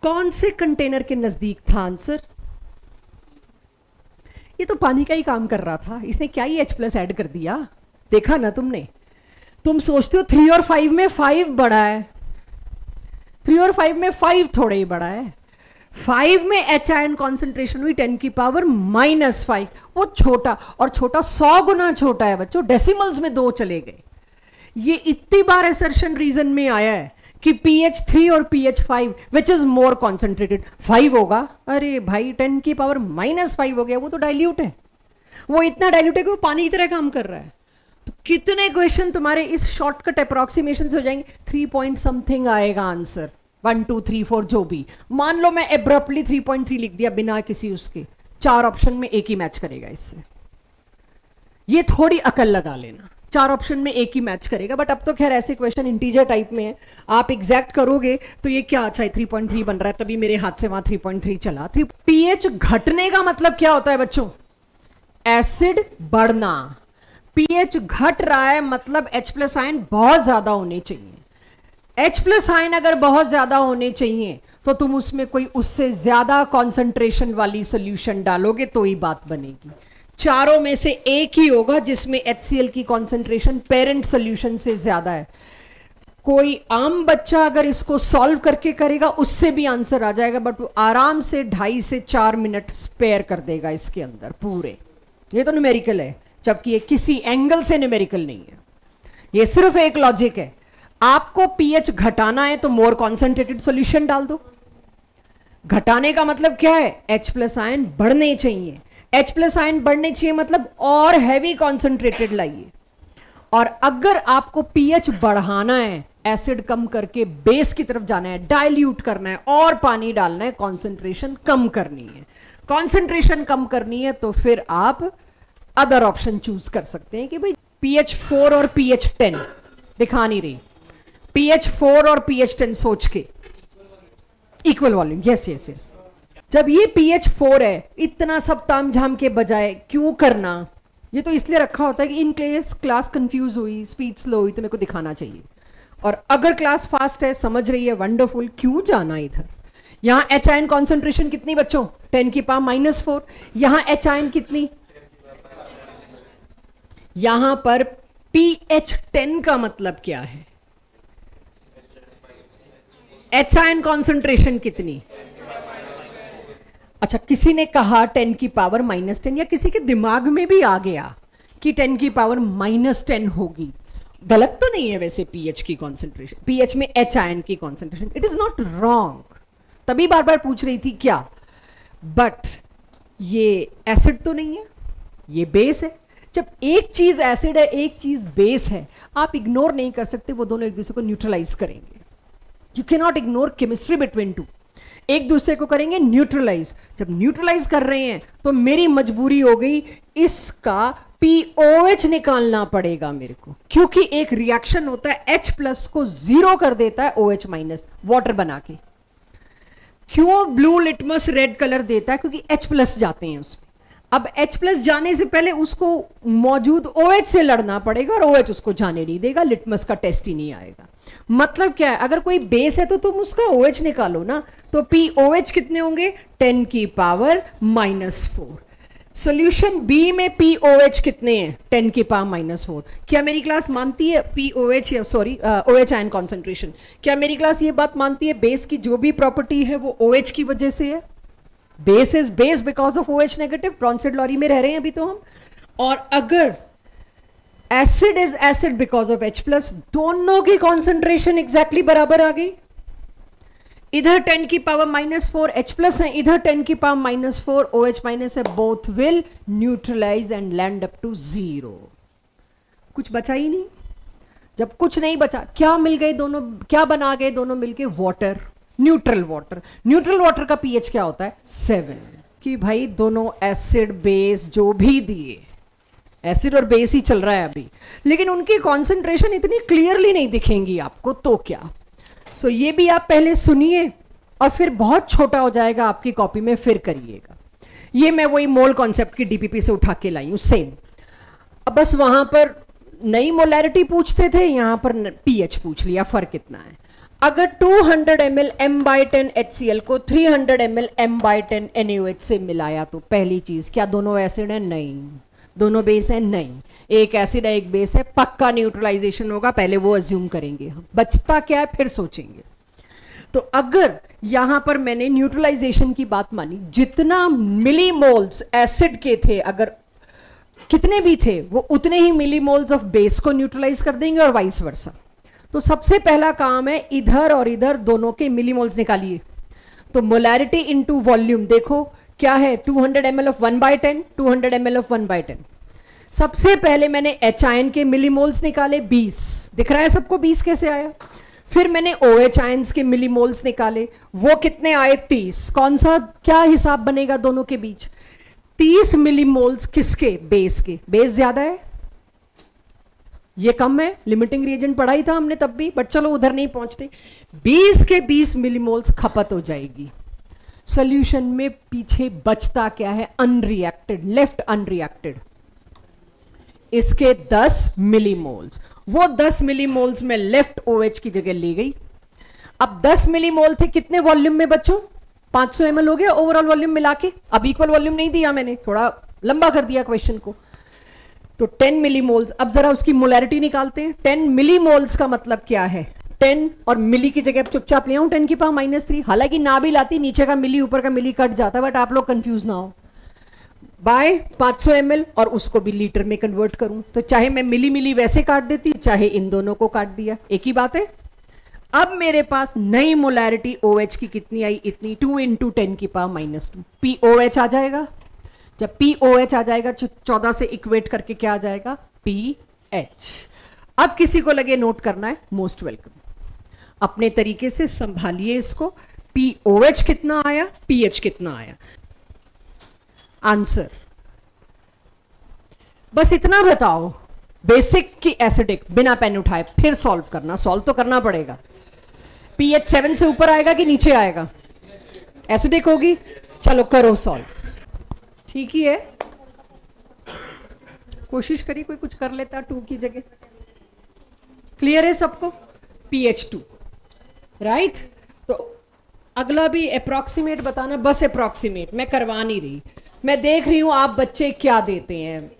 कौन से कंटेनर के नजदीक था आंसर? ये तो पानी का ही काम कर रहा था, इसने क्या ही H+ ऐड कर दिया, देखा ना तुमने। तुम सोचते हो 3 और 5 में 5 बड़ा है, 3 और 5 में 5 थोड़ा ही बड़ा है। 5 में H आयन कॉन्सेंट्रेशन हुई 10 की पावर -5, वो छोटा, और छोटा 100 गुना छोटा है बच्चों, डेसिमल्स में 2 चले गए। ये इतनी बार असर्शन रीजन में आया है कि pH 3 और pH 5 which is more concentrated, 5 होगा। अरे भाई 10 की पावर -5 हो गया, वो तो डाइल्यूट है, वो इतना डाइल्यूट है कि वो पानी की तरह काम कर रहा है। तो कितने क्वेश्चन तुम्हारे इस शॉर्टकट अप्रोक्सीमेशन से हो जाएंगे? 3 पॉइंट समथिंग आएगा आंसर, 1 2 3 4 जो भी। मान लो मैं एब्रप्टली 3.3 लिख दिया बिना किसी उसके, 4 ऑप्शन में एक ही मैच करेगा इससे। ये थोड़ी अकल लगा लेना, 4 ऑप्शन में एक ही मैच करेगा। बट अब तो खैर ऐसे क्वेश्चन इंटीजर टाइप में है, आप एग्जैक्ट करोगे तो ये क्या, अच्छा 3.3 बन रहा है, तभी मेरे हाथ से वहां 3.3 चला। पीएच घटने का मतलब क्या होता है बच्चों? एसिड बढ़ना। पीएच घट रहा है मतलब H+ आयन बहुत ज्यादा होने चाहिए। H+ आयन अगर बहुत ज्यादा होने चाहिए तो तुम उसमें कोई उससे ज्यादा कॉन्सेंट्रेशन वाली सोल्यूशन डालोगे तो ही बात बनेगी। चारों में से एक ही होगा जिसमें HCl की कॉन्सेंट्रेशन पेरेंट सोल्यूशन से ज्यादा है। कोई आम बच्चा अगर इसको सॉल्व करके करेगा उससे भी आंसर आ जाएगा, बट वो आराम से 2.5 से 4 मिनट स्पेयर कर देगा इसके अंदर पूरे। ये तो न्यूमेरिकल है, जबकि ये किसी एंगल से न्यूमेरिकल नहीं है, ये सिर्फ एक लॉजिक है। आपको पीएच घटाना है तो मोर कॉन्सेंट्रेटेड सॉल्यूशन डाल दो। घटाने का मतलब क्या है? H+ आयन बढ़ने चाहिए। H प्लस आयन बढ़ने चाहिए, मतलब और हैवी कॉन्सेंट्रेटेड लाइए। और अगर आपको पीएच बढ़ाना है, एसिड कम करके बेस की तरफ जाना है, डाइल्यूट करना है और पानी डालना है, कंसंट्रेशन कम करनी है, कंसंट्रेशन कम करनी है, तो फिर आप अदर ऑप्शन चूज कर सकते हैं कि भाई pH 4 और pH 10 दिखा नहीं रही, pH 4 और pH 10 सोच के equal volume. Yes yes yes, जब ये pH 4 है, इतना सब ताम झाम के बजाय क्यों करना? ये तो इसलिए रखा होता है कि इन केस क्लास कंफ्यूज हुई, स्पीड स्लो हुई, तो मेरे को दिखाना चाहिए। और अगर क्लास फास्ट है, समझ रही है, वंडरफुल, क्यों जाना इधर? यहां एच आयन कॉन्सेंट्रेशन कितनी बच्चों? 10 की पावर -4। यहां एच आयन कितनी? यहां पर pH 10 का मतलब क्या है? एच आयन कॉन्सेंट्रेशन कितनी? अच्छा, किसी ने कहा 10 की पावर -10, या किसी के दिमाग में भी आ गया कि 10 की पावर -10 होगी। गलत तो नहीं है वैसे पीएच की कॉन्सेंट्रेशन, पीएच में एच आयन की concentration, it is not wrong. तभी बार बार पूछ रही थी क्या, बट ये एसिड तो नहीं है, ये बेस है। जब एक चीज एसिड है, एक चीज बेस है, आप इग्नोर नहीं कर सकते, वो दोनों एक दूसरे को न्यूट्रलाइज करेंगे। You can not ignore chemistry between two, एक दूसरे को करेंगे न्यूट्रलाइज। जब न्यूट्रलाइज कर रहे हैं तो मेरी मजबूरी हो गई, इसका POH निकालना पड़ेगा मेरे को, क्योंकि एक रिएक्शन होता है H प्लस को 0 कर देता है OH माइनस वाटर बना के। क्यों ब्लू लिटमस रेड कलर देता है? क्योंकि H प्लस जाते हैं उसमें। अब H प्लस जाने से पहले उसको मौजूद OH से लड़ना पड़ेगा, और OH उसको जाने नहीं देगा, लिटमस का टेस्ट ही नहीं आएगा। मतलब क्या है, अगर कोई बेस है तो तुम उसका OH निकालो ना, तो POH कितने होंगे? 10 की पावर -4। सॉल्यूशन बी में POH कितने हैं? 10 की पावर -4। क्या मेरी क्लास मानती है POH, sorry OH ion concentration, क्या मेरी क्लास ये बात मानती है बेस की जो भी प्रॉपर्टी है वो OH की वजह से है? Base is base because of OH negative, Bronsted Lowry में रह रहे हैं अभी तो हम। और अगर acid is acid because of H plus, दोनों की कॉन्सेंट्रेशन एग्जैक्टली बराबर आ गई। इधर 10 की पावर -4 H प्लस है, इधर 10 की पावर -4 OH माइनस है, both will neutralise and land up to 0। कुछ बचा ही नहीं। जब कुछ नहीं बचा, क्या मिल गए दोनों, क्या बना गए दोनों मिलके? Water, neutral water. Neutral water का पीएच क्या होता है? 7। कि भाई दोनों एसिड बेस जो भी दिए, एसिड और बेस ही चल रहा है अभी, लेकिन उनकी कॉन्सेंट्रेशन इतनी क्लियरली नहीं दिखेंगी आपको, तो क्या? सो ये भी आप पहले सुनिए, और फिर बहुत छोटा हो जाएगा आपकी कॉपी में, फिर करिएगा। ये मैं वही मोल कॉन्सेप्ट की डीपीपी से उठा के लाई हूं, सेम। अब बस वहां पर नई मोलैरिटी पूछते थे, यहां पर पीएच पूछ लिया, फर्क कितना है। अगर 200 ml M/10 HCl को 300 ml M/10 NaOH से मिलाया, तो पहली चीज, क्या दोनों एसिड है? नहीं। दोनों बेस है? नहीं। एक एसिड है, एक बेस है, पक्का न्यूट्रलाइजेशन होगा, पहले वो अज्यूम करेंगे हम, बचता क्या है फिर सोचेंगे। तो अगर यहां पर मैंने न्यूट्रलाइजेशन की बात मानी, जितना मिलीमोल्स एसिड के थे, अगर कितने भी थे, वो उतने ही मिलीमोल्स ऑफ बेस को न्यूट्रलाइज कर देंगे, और वाइस वर्सा। तो सबसे पहला काम है, इधर और इधर दोनों के मिलीमोल्स निकालिए। तो मोलैरिटी इनटू वॉल्यूम देखो क्या है, 200 ml ऑफ 1/10, 200 ml ऑफ 1/10। सबसे पहले मैंने H आयन के मिलीमोल्स निकाले 20, दिख रहा है सबको 20 कैसे आया। फिर मैंने OH आयंस के मिलीमोल्स निकाले, वो कितने आए? 30। कौन सा, क्या हिसाब बनेगा दोनों के बीच? 30 मिलीमोल्स किसके? बेस के। बेस ज्यादा है, ये कम है। लिमिटिंग रिएजेंट पढ़ाई था हमने तब भी, बट चलो उधर नहीं पहुंचते। 20 के 20 मिलीमोल्स खपत हो जाएगी। सॉल्यूशन में पीछे बचता क्या है? अनरिएक्टेड, लेफ्ट अनरिएक्टेड, इसके 10 मिलीमोल्स। वो 10 मिलीमोल्स में लेफ्ट OH की जगह ली गई। अब 10 मिलीमोल थे कितने वॉल्यूम में बच्चों? 500 ml हो गया ओवरऑल वॉल्यूम मिला के। अब इक्वल वॉल्यूम नहीं दिया मैंने, थोड़ा लंबा कर दिया क्वेश्चन को। तो 10 मिलीमोल्स, अब जरा उसकी मोलैरिटी निकालते हैं। 10 मिलीमोल्स का मतलब क्या है? 10 और मिली की जगह चुपचाप ले आऊं 10 की पावर -3, हालांकि ना भी लाती, नीचे का मिली ऊपर का मिली कट जाता, बट आप लोग कंफ्यूज ना हो। बाय 500 ml, और उसको भी लीटर में कन्वर्ट करूं, तो चाहे मैं मिली वैसे काट देती, चाहे इन दोनों को काट दिया, एक ही बात है। अब मेरे पास नई मोलैरिटी OH की कितनी आई? इतनी, 2 × 10 की पावर -2, POH आ जाएगा। जब POH आ जाएगा 14 से इक्वेट करके क्या आ जाएगा, PH। अब किसी को लगे नोट करना है, मोस्ट वेलकम, अपने तरीके से संभालिए इसको। POH कितना आया, PH कितना आया, आंसर बस इतना बताओ, बेसिक की एसिडिक, बिना पेन उठाए फिर सॉल्व करना, सॉल्व तो करना पड़ेगा। PH 7 से ऊपर आएगा कि नीचे आएगा, एसिडिक होगी, चलो करो सॉल्व, ठीक ही है, कोशिश करिए कोई कुछ कर लेता 2 की जगह। क्लियर है सबको, PH 2, राइट। तो अगला भी अप्रोक्सीमेट बताना, बस अप्रोक्सीमेट, मैं करवा नहीं रही, मैं देख रही हूं आप बच्चे क्या देते हैं,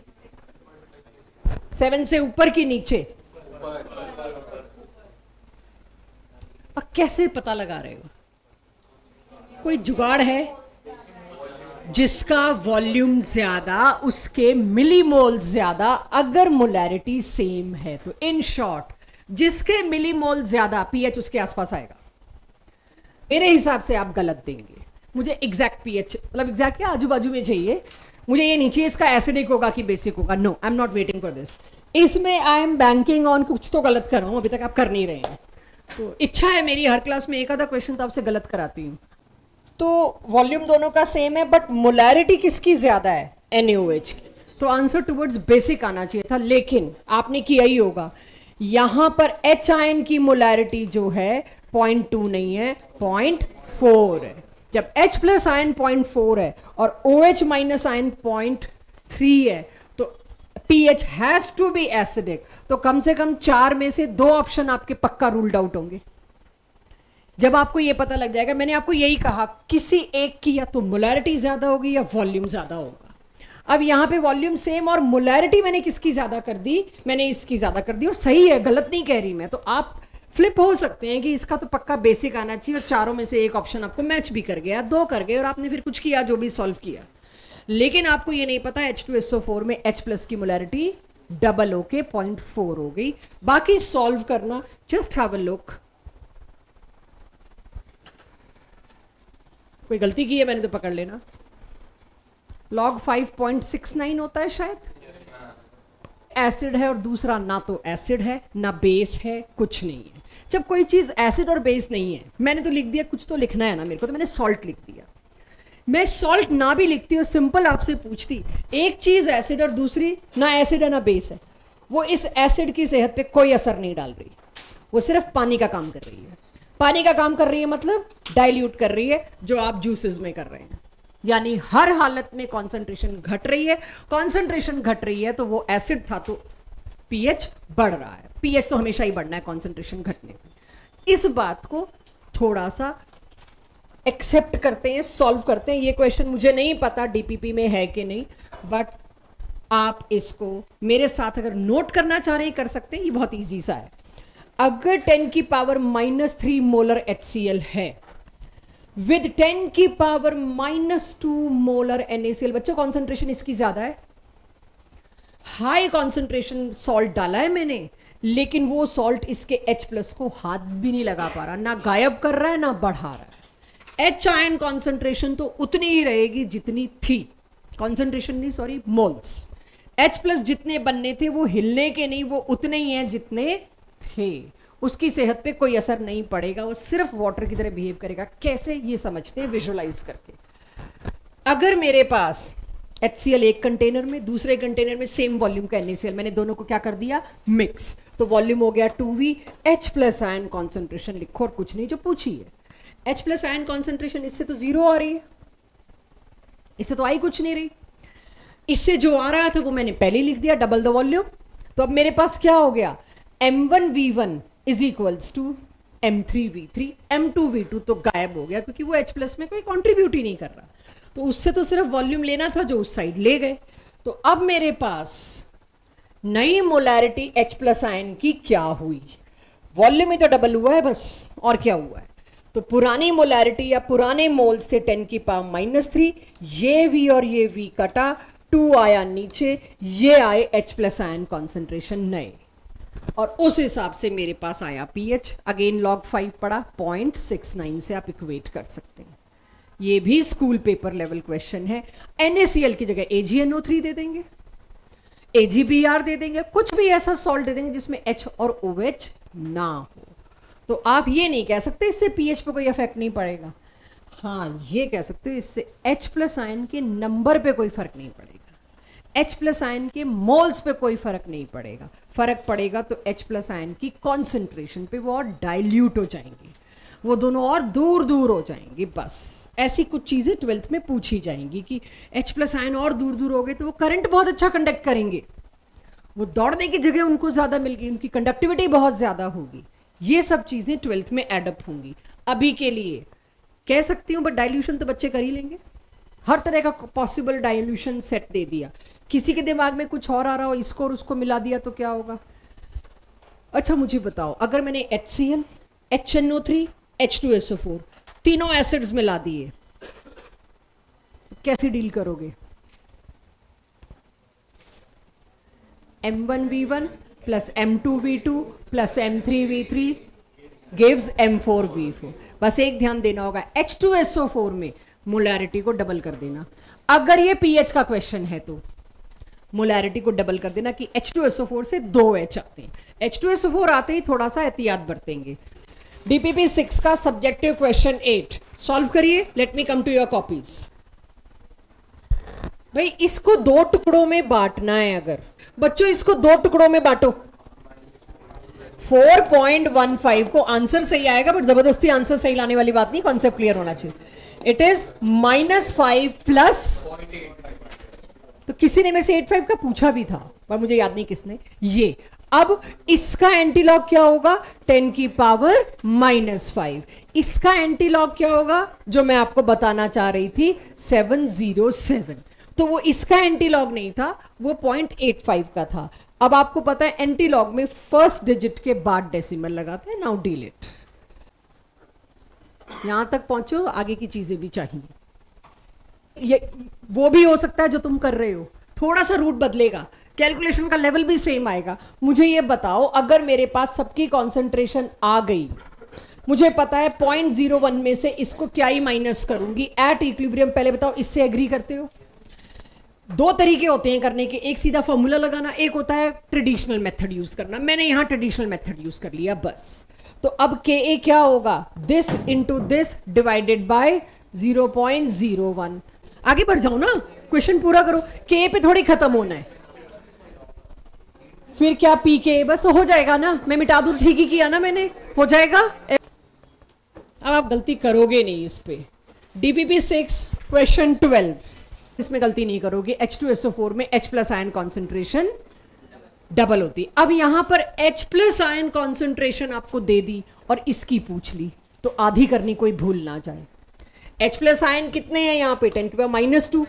7 से ऊपर की नीचे, और कैसे पता लगा रहे हो, कोई जुगाड़ है? जिसका वॉल्यूम ज्यादा उसके मिलीमोल ज्यादा, अगर मोलैरिटी सेम है तो। इन शॉर्ट, जिसके मिलीमोल ज्यादा पीएच उसके आसपास आएगा। मेरे हिसाब से आप गलत देंगे, मुझे एग्जैक्ट पीएच, मतलब एग्जैक्ट क्या, आजू बाजू में चाहिए, मुझे ये नहीं चाहिए इसका एसिडिक होगा कि बेसिक होगा। No, I am not waiting for this. इसमें आई एम बैंकिंग ऑन कुछ तो गलत कर रहा हूं, अभी तक आप कर नहीं रहे हैं, तो इच्छा है मेरी हर क्लास में एक आधा क्वेश्चन तो आपसे गलत कराती हूँ। तो वॉल्यूम दोनों का सेम है, बट मोलैरिटी किसकी ज्यादा है, NaOH की, तो आंसर टुवर्ड्स बेसिक आना चाहिए था, लेकिन आपने किया ही होगा। यहां पर H आयन की मोलैरिटी जो है 0.2 नहीं है, 0.4 है। जब H प्लस आयन 0.4 है और OH माइनस आयन 0.3 है, तो pH has to be acidic. तो कम से कम 4 में से 2 ऑप्शन आपके पक्का रूल्ड आउट होंगे। जब आपको ये पता लग जाएगा, मैंने आपको यही कहा, किसी एक की या तो मोलैरिटी ज्यादा होगी या वॉल्यूम ज्यादा होगा। अब यहां पे वॉल्यूम सेम और मोलैरिटी मैंने किसकी ज्यादा कर दी, मैंने इसकी ज्यादा कर दी, और सही है, गलत नहीं कह रही मैं। तो आप फ्लिप हो सकते हैं कि इसका तो पक्का बेसिक आना चाहिए, और चारों में से एक ऑप्शन आपको मैच भी कर गया, 2 कर गए, और आपने फिर कुछ किया जो भी सॉल्व किया। लेकिन आपको ये नहीं पता H2SO4 में H प्लस की मोलैरिटी डबल होके 0.4 हो गई। बाकी सॉल्व करना, जस्ट हैव अ लुक। कोई गलती की है मैंने तो पकड़ लेना। log 5.69 होता है शायद, एसिड है और दूसरा ना तो एसिड है ना बेस है, कुछ नहीं है। जब कोई चीज एसिड और बेस नहीं है, मैंने तो लिख दिया, कुछ तो लिखना है ना मेरे को, तो मैंने सॉल्ट लिख दिया। मैं सॉल्ट ना भी लिखती और सिंपल आपसे पूछती, एक चीज एसिड और दूसरी ना एसिड है ना बेस है, वो इस एसिड की सेहत पे कोई असर नहीं डाल रही, वो सिर्फ पानी का काम कर रही है। पानी का काम कर रही है मतलब डाइल्यूट कर रही है, जो आप जूसेस में कर रहे हैं, यानी हर हालत में कॉन्सेंट्रेशन घट रही है। कॉन्सेंट्रेशन घट रही है तो वो एसिड था तो पीएच बढ़ रहा है, पीएच तो हमेशा ही बढ़ना है कॉन्सेंट्रेशन घटने पे। इस बात को थोड़ा सा एक्सेप्ट करते हैं, सॉल्व करते हैं। ये क्वेश्चन मुझे नहीं पता डीपीपी में है कि नहीं, बट आप इसको मेरे साथ अगर नोट करना चाह रहे हैं कर सकते हैं, ये बहुत ईजी सा है। अगर 10 की पावर -3 मोलर HCl है विद 10 की पावर -2 मोलर NaCl, बच्चों कॉन्सेंट्रेशन इसकी ज्यादा है, हाई कॉन्सेंट्रेशन सॉल्ट डाला है मैंने, लेकिन वो सॉल्ट इसके H प्लस को हाथ भी नहीं लगा पा रहा, ना गायब कर रहा है ना बढ़ा रहा है। H आयन कॉन्सेंट्रेशन तो उतनी ही रहेगी जितनी थी, कॉन्सेंट्रेशन नहीं सॉरी मोल्स। H प्लस जितने बनने थे वो हिलने के नहीं, वो उतने ही हैं जितने थे। उसकी सेहत पे कोई असर नहीं पड़ेगा, वो सिर्फ वाटर की तरह बिहेव करेगा। कैसे, ये समझते हैं विजुअलाइज करके। अगर मेरे पास HCl एक कंटेनर में, दूसरे कंटेनर में सेम वॉल्यूम का NaCl, मैंने दोनों को क्या कर दिया, मिक्स, तो वॉल्यूम हो गया 2V। H plus ion concentration लिखो और कुछ नहीं जो पूछी है। H प्लस आयन कॉन्सेंट्रेशन इससे तो 0 आ रही है, इससे तो आई कुछ नहीं रही। इससे जो आ रहा था वो मैंने पहले लिख दिया, डबल द वॉल्यूम। तो अब मेरे पास क्या हो गया, M1V1 is equals to M3V3, M2V2 तो गायब हो गया क्योंकि वो H प्लस में कोई कॉन्ट्रीब्यूट ही नहीं कर रहा, तो उससे तो सिर्फ वॉल्यूम लेना था जो उस साइड ले गए। तो अब मेरे पास नई मोलैरिटी H प्लस आयन की क्या हुई, वॉल्यूम ही तो डबल हुआ है बस, और क्या हुआ है। तो पुरानी मोलैरिटी या पुराने मोल्स थे 10 की पावर -3, ये V और ये V कटा, 2 आया नीचे, ये आए H प्लस आयन कॉन्सेंट्रेशन नए, और उस हिसाब से मेरे पास आया पीएच। अगेन log 5 पड़ा, 0.69 से आप इक्वेट कर सकते हैं। ये भी स्कूल पेपर लेवल क्वेश्चन है। NaCl की जगह AgNO3 दे देंगे, AgBr दे देंगे, कुछ भी ऐसा सॉल्ट दे देंगे जिसमें H और OH ना हो। तो आप ये नहीं कह सकते इससे pH पे कोई इफेक्ट नहीं पड़ेगा। हाँ, ये कह सकते हो इससे H प्लस आयन के नंबर पे कोई फर्क नहीं पड़ेगा, H प्लस आयन के मोल्स पे कोई फर्क नहीं पड़ेगा। फर्क पड़ेगा तो H प्लस आयन की कॉन्सेंट्रेशन पे, वो और डाइल्यूट हो जाएंगी, वो दोनों और दूर दूर हो जाएंगी। बस ऐसी कुछ चीज़ें 12th में पूछी जाएंगी कि H प्लस आयन और दूर दूर हो गए तो वो करंट बहुत अच्छा कंडक्ट करेंगे, वो दौड़ने की जगह उनको ज़्यादा मिल गई, उनकी कंडक्टिविटी बहुत ज़्यादा होगी। ये सब चीज़ें 12th में एडअप होंगी। अभी के लिए कह सकती हूँ, बट डाइल्यूशन तो बच्चे कर ही लेंगे। हर तरह का पॉसिबल डाइल्यूशन सेट दे दिया, किसी के दिमाग में कुछ और आ रहा हो, इसको और उसको मिला दिया तो क्या होगा। अच्छा मुझे बताओ, अगर मैंने HCl, HNO3, H2SO4 तीनों एसिड्स मिला दिए तो कैसे डील करोगे? M1V1 plus M2V2 plus M3V3 gives M4V4। बस एक ध्यान देना होगा, H2SO4 में मोलैरिटी को डबल कर देना। अगर ये pH का क्वेश्चन है तो मोलैरिटी को डबल कर देना कि H2SO4 से 2H आते हैं। H2SO4 आते ही थोड़ा सा एहतियात बरतेंगे। DPP 6 का सब्जेक्टिव क्वेश्चन 8 सॉल्व करिए। Let me come to your copies. भाई इसको 2 टुकड़ों में बांटना है। अगर बच्चों इसको 2 टुकड़ों में बांटो, 4.15 को आंसर सही आएगा, बट जबरदस्ती आंसर सही लाने वाली बात नहीं, कॉन्सेप्ट क्लियर होना चाहिए। इट इज -5 प्लस, तो किसी ने मेरे से 85 का पूछा भी था पर मुझे याद नहीं किसने। ये अब इसका एंटीलॉग क्या होगा? 10 की पावर -5। इसका एंटीलॉग क्या होगा जो मैं आपको बताना चाह रही थी? 707। तो वो इसका एंटीलॉग नहीं था, वो 0.85 का था। अब आपको पता है एंटीलॉग में फर्स्ट डिजिट के बाद डेसिमल लगाते हैं। Now deal it. यहां तक पहुंचो, आगे की चीजें भी चाहिए। ये वो भी हो सकता है जो तुम कर रहे हो, थोड़ा सा रूट बदलेगा, कैलकुलेशन का लेवल भी सेम आएगा। मुझे ये बताओ, अगर मेरे पास सबकी कॉन्सेंट्रेशन आ गई, मुझे पता है 0.01 में से इसको क्या ही माइनस करूंगी एट इक्विलिब्रियम। पहले बताओ, इससे एग्री करते हो? 2 तरीके होते हैं करने के, एक सीधा फॉर्मूला लगाना, एक होता है ट्रेडिशनल मेथड यूज करना। मैंने यहां ट्रेडिशनल मेथड यूज कर लिया बस। तो अब Ka क्या होगा? This into this divided by 0.01। आगे बढ़ जाओ ना, क्वेश्चन पूरा करो। Ka पे थोड़ी खत्म होना है, फिर क्या Pk, बस तो हो जाएगा ना। मैं मिटा दूं, ठीक ही किया ना मैंने, हो जाएगा। अब आप गलती करोगे नहीं इस पे। DPP 6 क्वेश्चन 12, इसमें गलती नहीं करोगे। H2SO4 में H plus ion concentration double होती। अब यहां पर H प्लस आयन कॉन्सेंट्रेशन आपको दे दी और इसकी पूछ ली, तो आधी करनी कोई भूल ना जाए। H प्लस आयन कितने हैं यहां पे? 10 की पावर -2,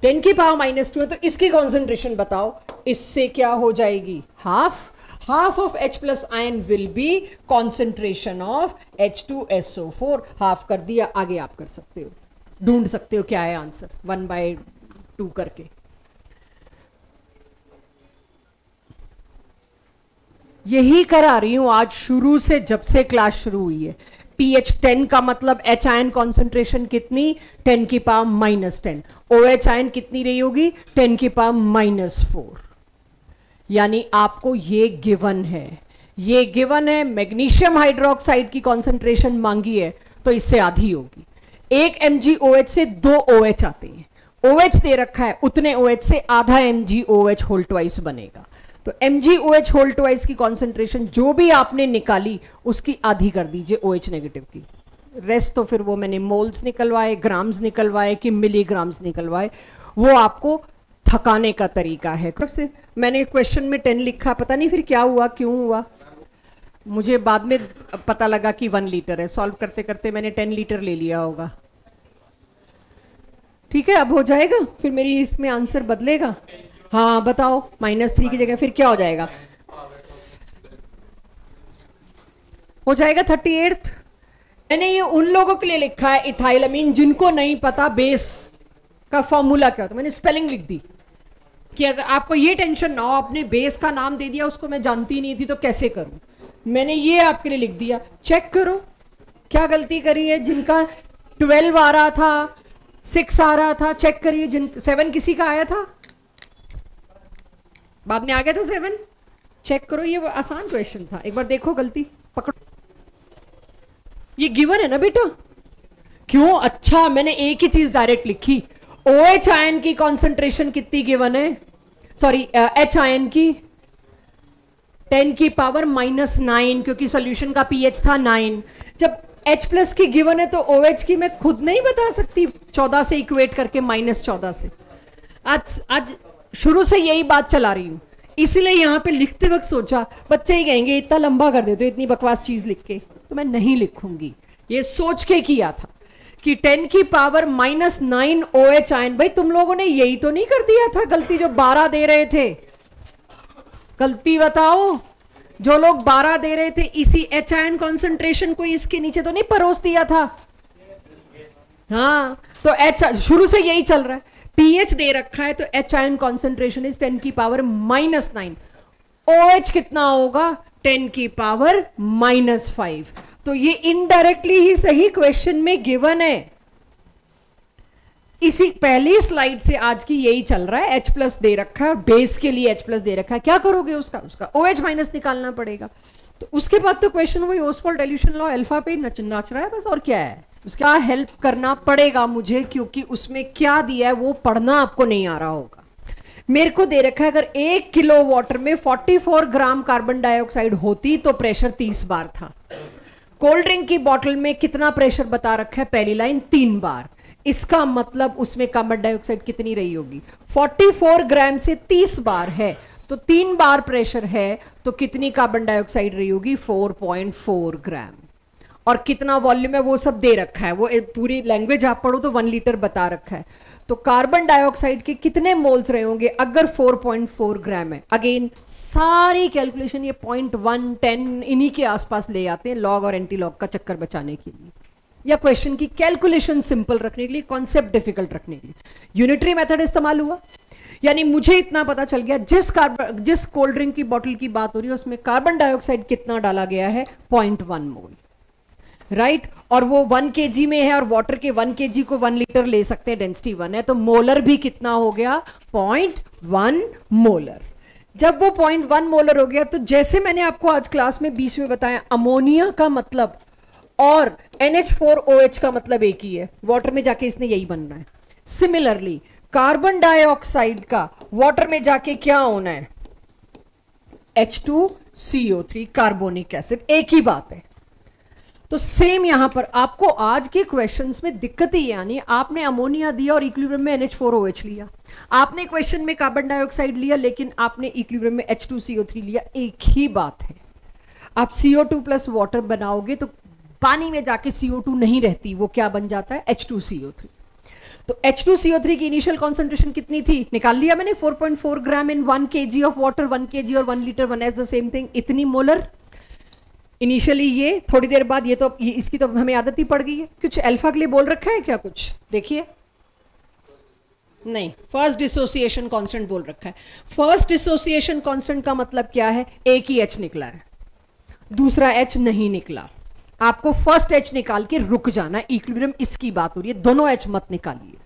10 की पावर -2 है, तो इसकी कॉन्सेंट्रेशन बताओ। इससे क्या हो जाएगी? Half of H plus ion will be concentration of H2SO4। Half कर दिया। आगे आप कर सकते हो, ढूंढ सकते हो क्या है आंसर 1/2 करके। यही करा रही हूं आज शुरू से, जब से क्लास शुरू हुई है। pH 10 का मतलब H आयन कॉन्सेंट्रेशन कितनी? 10 की पावर -10। OH आयन कितनी रही होगी? 10 की पावर -4। यानी आपको ये गिवन है, ये गिवन है। मैग्नीशियम हाइड्रोक्साइड की कॉन्सेंट्रेशन मांगी है तो इससे आधी होगी। 1 mgOH से 2 OH आते हैं। OH दे रखा है, उतने OH से आधा mgOH होल ट्वाइस बनेगा। तो mgOH होल ट्वाइस की कॉन्सेंट्रेशन जो भी आपने निकाली उसकी आधी कर दीजिए OH नेगेटिव की। रेस्ट तो फिर वो मैंने मोल्स निकलवाए, ग्राम्स निकलवाए कि मिलीग्राम्स निकलवाए, वो आपको थकाने का तरीका है। कब से मैंने क्वेश्चन में 10 लिखा, पता नहीं फिर क्या हुआ, क्यों हुआ, मुझे बाद में पता लगा कि 1 लीटर है। सॉल्व करते करते मैंने 10 लीटर ले लिया होगा। ठीक है, अब हो जाएगा। फिर मेरी इसमें आंसर बदलेगा। हाँ बताओ, -3 की जगह फिर क्या हो जाएगा? हो जाएगा 38। मैंने ये उन लोगों के लिए लिखा है इथाइलमीन जिनको नहीं पता बेस का फॉर्मूला क्या होता है। मैंने स्पेलिंग लिख दी कि अगर आपको ये टेंशन ना हो, आपने बेस का नाम दे दिया, उसको मैं जानती नहीं थी तो कैसे करूं। मैंने ये आपके लिए लिख दिया, चेक करो क्या गलती करी है। जिनका 12 आ रहा था, 6 आ रहा था, चेक करिए। 7 किसी का आया था, बाद में आ गया था 7, चेक करो। ये आसान क्वेश्चन था, एक बार देखो, गलती पकड़ो। ये गिवन है ना बेटा? क्यों? अच्छा, मैंने एक ही चीज डायरेक्ट लिखी। OH आयन की कॉन्सेंट्रेशन कितनी गिवन है, सॉरी H आयन की 10 की पावर -9, क्योंकि सॉल्यूशन का pH था 9। जब H प्लस की गिवन है तो OH की मैं खुद नहीं बता सकती 14 से इक्वेट करके, -14 से। आज शुरू से यही बात चला रही हूं, इसीलिए यहां पे लिखते वक्त सोचा बच्चे ही कहेंगे इतना लंबा कर देते हो इतनी बकवास चीज लिख के, तो मैं नहीं लिखूंगी। ये सोच के किया था कि 10 की पावर -9 OH आयन। भाई तुम लोगों ने यही तो नहीं कर दिया था गलती जो 12 दे रहे थे? गलती बताओ, जो लोग 12 दे रहे थे इसी H आयन कॉन्सेंट्रेशन को इसके नीचे तो नहीं परोस दिया था? हाँ, तो H शुरू से यही चल रहा है। pH दे रखा है तो H आयन कॉन्सेंट्रेशन इज 10 की पावर -9। OH कितना होगा? 10 की पावर -5। तो ये इनडायरेक्टली ही सही क्वेश्चन में गिवन है। इसी पहली स्लाइड से आज की यही चल रहा है। H प्लस दे रखा है और बेस के लिए H प्लस दे रखा है। क्या करोगे? उसका OH माइनस निकालना पड़ेगा। तो उसके बाद तो क्वेश्चन वही ओस्वाल्ड डिल्यूशन लॉ अल्फा पे नाच रहा है बस, और क्या है? उसका हेल्प करना पड़ेगा मुझे, क्योंकि उसमें क्या दिया है वो पढ़ना आपको नहीं आ रहा होगा। मेरे को दे रखा है अगर 1 किलो वाटर में 44 ग्राम कार्बन डाइऑक्साइड होती तो प्रेशर 30 बार था। कोल्ड ड्रिंक की बोतल में कितना प्रेशर बता रखा है? पहली लाइन 3 बार। इसका मतलब उसमें कार्बन डाइऑक्साइड कितनी रही होगी? 44 ग्राम से 30 बार है तो 3 बार प्रेशर है तो कितनी कार्बन डाइऑक्साइड रही होगी? 4.4 ग्राम। और कितना वॉल्यूम है वो सब दे रखा है, वो पूरी लैंग्वेज आप पढ़ो तो 1 लीटर बता रखा है। तो कार्बन डाइऑक्साइड के कितने मोल्स रहे होंगे अगर 4.4 ग्राम है? अगेन सारी कैलकुलेशन ये 0.1 10 इन्हीं के आसपास ले आते हैं लॉग और एंटी लॉग का चक्कर बचाने के लिए, या क्वेश्चन की कैलकुलेशन सिंपल रखने के लिए, कॉन्सेप्ट डिफिकल्ट रखने के लिए। यूनिटरी मेथड इस्तेमाल हुआ, यानी मुझे इतना पता चल गया जिस कोल्ड ड्रिंक की बोतल की बात हो रही है उसमें कार्बन डाइऑक्साइड कितना डाला गया है? 0.1 मोल, राइट। और वो 1 kg में है और वाटर के 1 kg को 1 लीटर ले सकते हैं, डेंसिटी 1 है, तो मोलर भी कितना हो गया? 0.1 मोलर। जब वो 0.1 मोलर हो गया तो जैसे मैंने आपको आज क्लास में बीच में बताया, अमोनिया का मतलब और NH4OH का मतलब एक ही है, वाटर में जाके इसने यही बनना है। सिमिलरली कार्बन डाइऑक्साइड का वाटर में जाके क्या होना है? H2CO3 कार्बोनिक एसिड, एक ही बात है। तो सेम यहां पर आपको आज के क्वेश्चंस में दिक्कत ही, यानी आपने अमोनिया दिया और इक्विलिब्रियम में NH4OH लिया, आपने क्वेश्चन में कार्बन डाइऑक्साइड लिया लेकिन आपने इक्विलिब्रियम में H2CO3 लिया, एक ही बात है। आप CO2 प्लस वाटर बनाओगे तो पानी में जाके CO2 नहीं रहती, वो क्या बन जाता है? H2CO3। तो H2CO3 की इनिशियल कॉन्सेंट्रेशन कितनी थी? निकाल लिया मैंने, 4.4 gram in 1 kg of water. 1 kg और 1 litre 1 as the same thing, इतनी मोलर इनिशियली। ये थोड़ी देर बाद इसकी तो हमें आदत ही पड़ गई है। कुछ अल्फा के लिए बोल रखा है क्या? कुछ देखिए, नहीं, फर्स्ट डिसोसिएशन कांस्टेंट बोल रखा है। फर्स्ट डिसोसिएशन कांस्टेंट का मतलब क्या है? एक ही H निकला है, दूसरा H नहीं निकला। आपको फर्स्ट H निकाल के रुक जाना, इक्विलिब्रियम इसकी बात हो रही है, दोनों H मत निकालिए।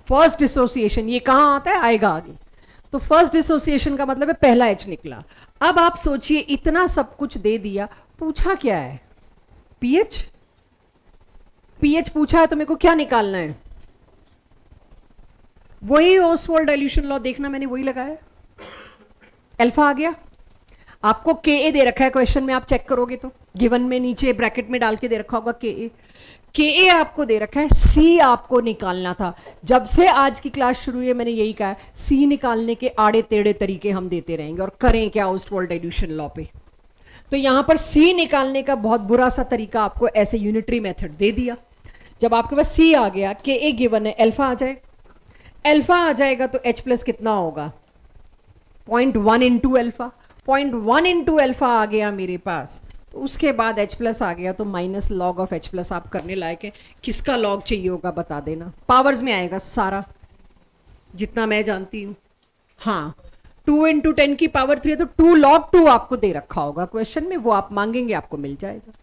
फर्स्ट डिसोसिएशन ये कहां आता है? आएगा आगे। तो फर्स्ट डिसोसिएशन का मतलब है पहला H निकला। अब आप सोचिए इतना सब कुछ दे दिया, पूछा क्या है? pH। pH पूछा है तो मेरे को क्या निकालना है? वही ओस्वाल्ड डाइल्यूशन लॉ, देखना मैंने वही लगाया, अल्फा आ गया। आपको Ka दे रखा है क्वेश्चन में, आप चेक करोगे तो गिवन में नीचे ब्रैकेट में डाल के दे रखा होगा Ka आपको दे रखा है। C आपको निकालना था। जब से आज की क्लास शुरू हुई है मैंने यही कहा है, C निकालने के आड़े टेढ़े तरीके हम देते रहेंगे, और करें क्या ओस्वाल्ड डाइल्यूशन लॉ पे। तो यहां पर C निकालने का बहुत बुरा सा तरीका आपको ऐसे यूनिटरी मेथड दे दिया। जब आपके पास C आ गया, Ka गिवन है, अल्फा आ जाएगा। अल्फा आ जाएगा तो H प्लस कितना होगा? 0.1 इंटू अल्फा। 0.1 इंटू अल्फा आ गया मेरे पास, तो उसके बाद H प्लस आ गया, तो minus log of H plus आप करने लायक है। किसका लॉग चाहिए होगा बता देना, पावर्स में आएगा सारा जितना मैं जानती हूँ। हाँ, 2 इंटू 10 की पावर 3 है तो 2 log 2 आपको दे रखा होगा क्वेश्चन में, वो आप मांगेंगे आपको मिल जाएगा।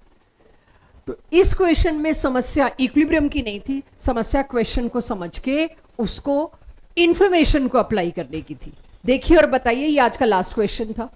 तो इस क्वेश्चन में समस्या इक्विलिब्रियम की नहीं थी, समस्या क्वेश्चन को समझ के उसको इंफॉर्मेशन को अप्लाई करने की थी। देखिए और बताइए, ये आज का लास्ट क्वेश्चन था।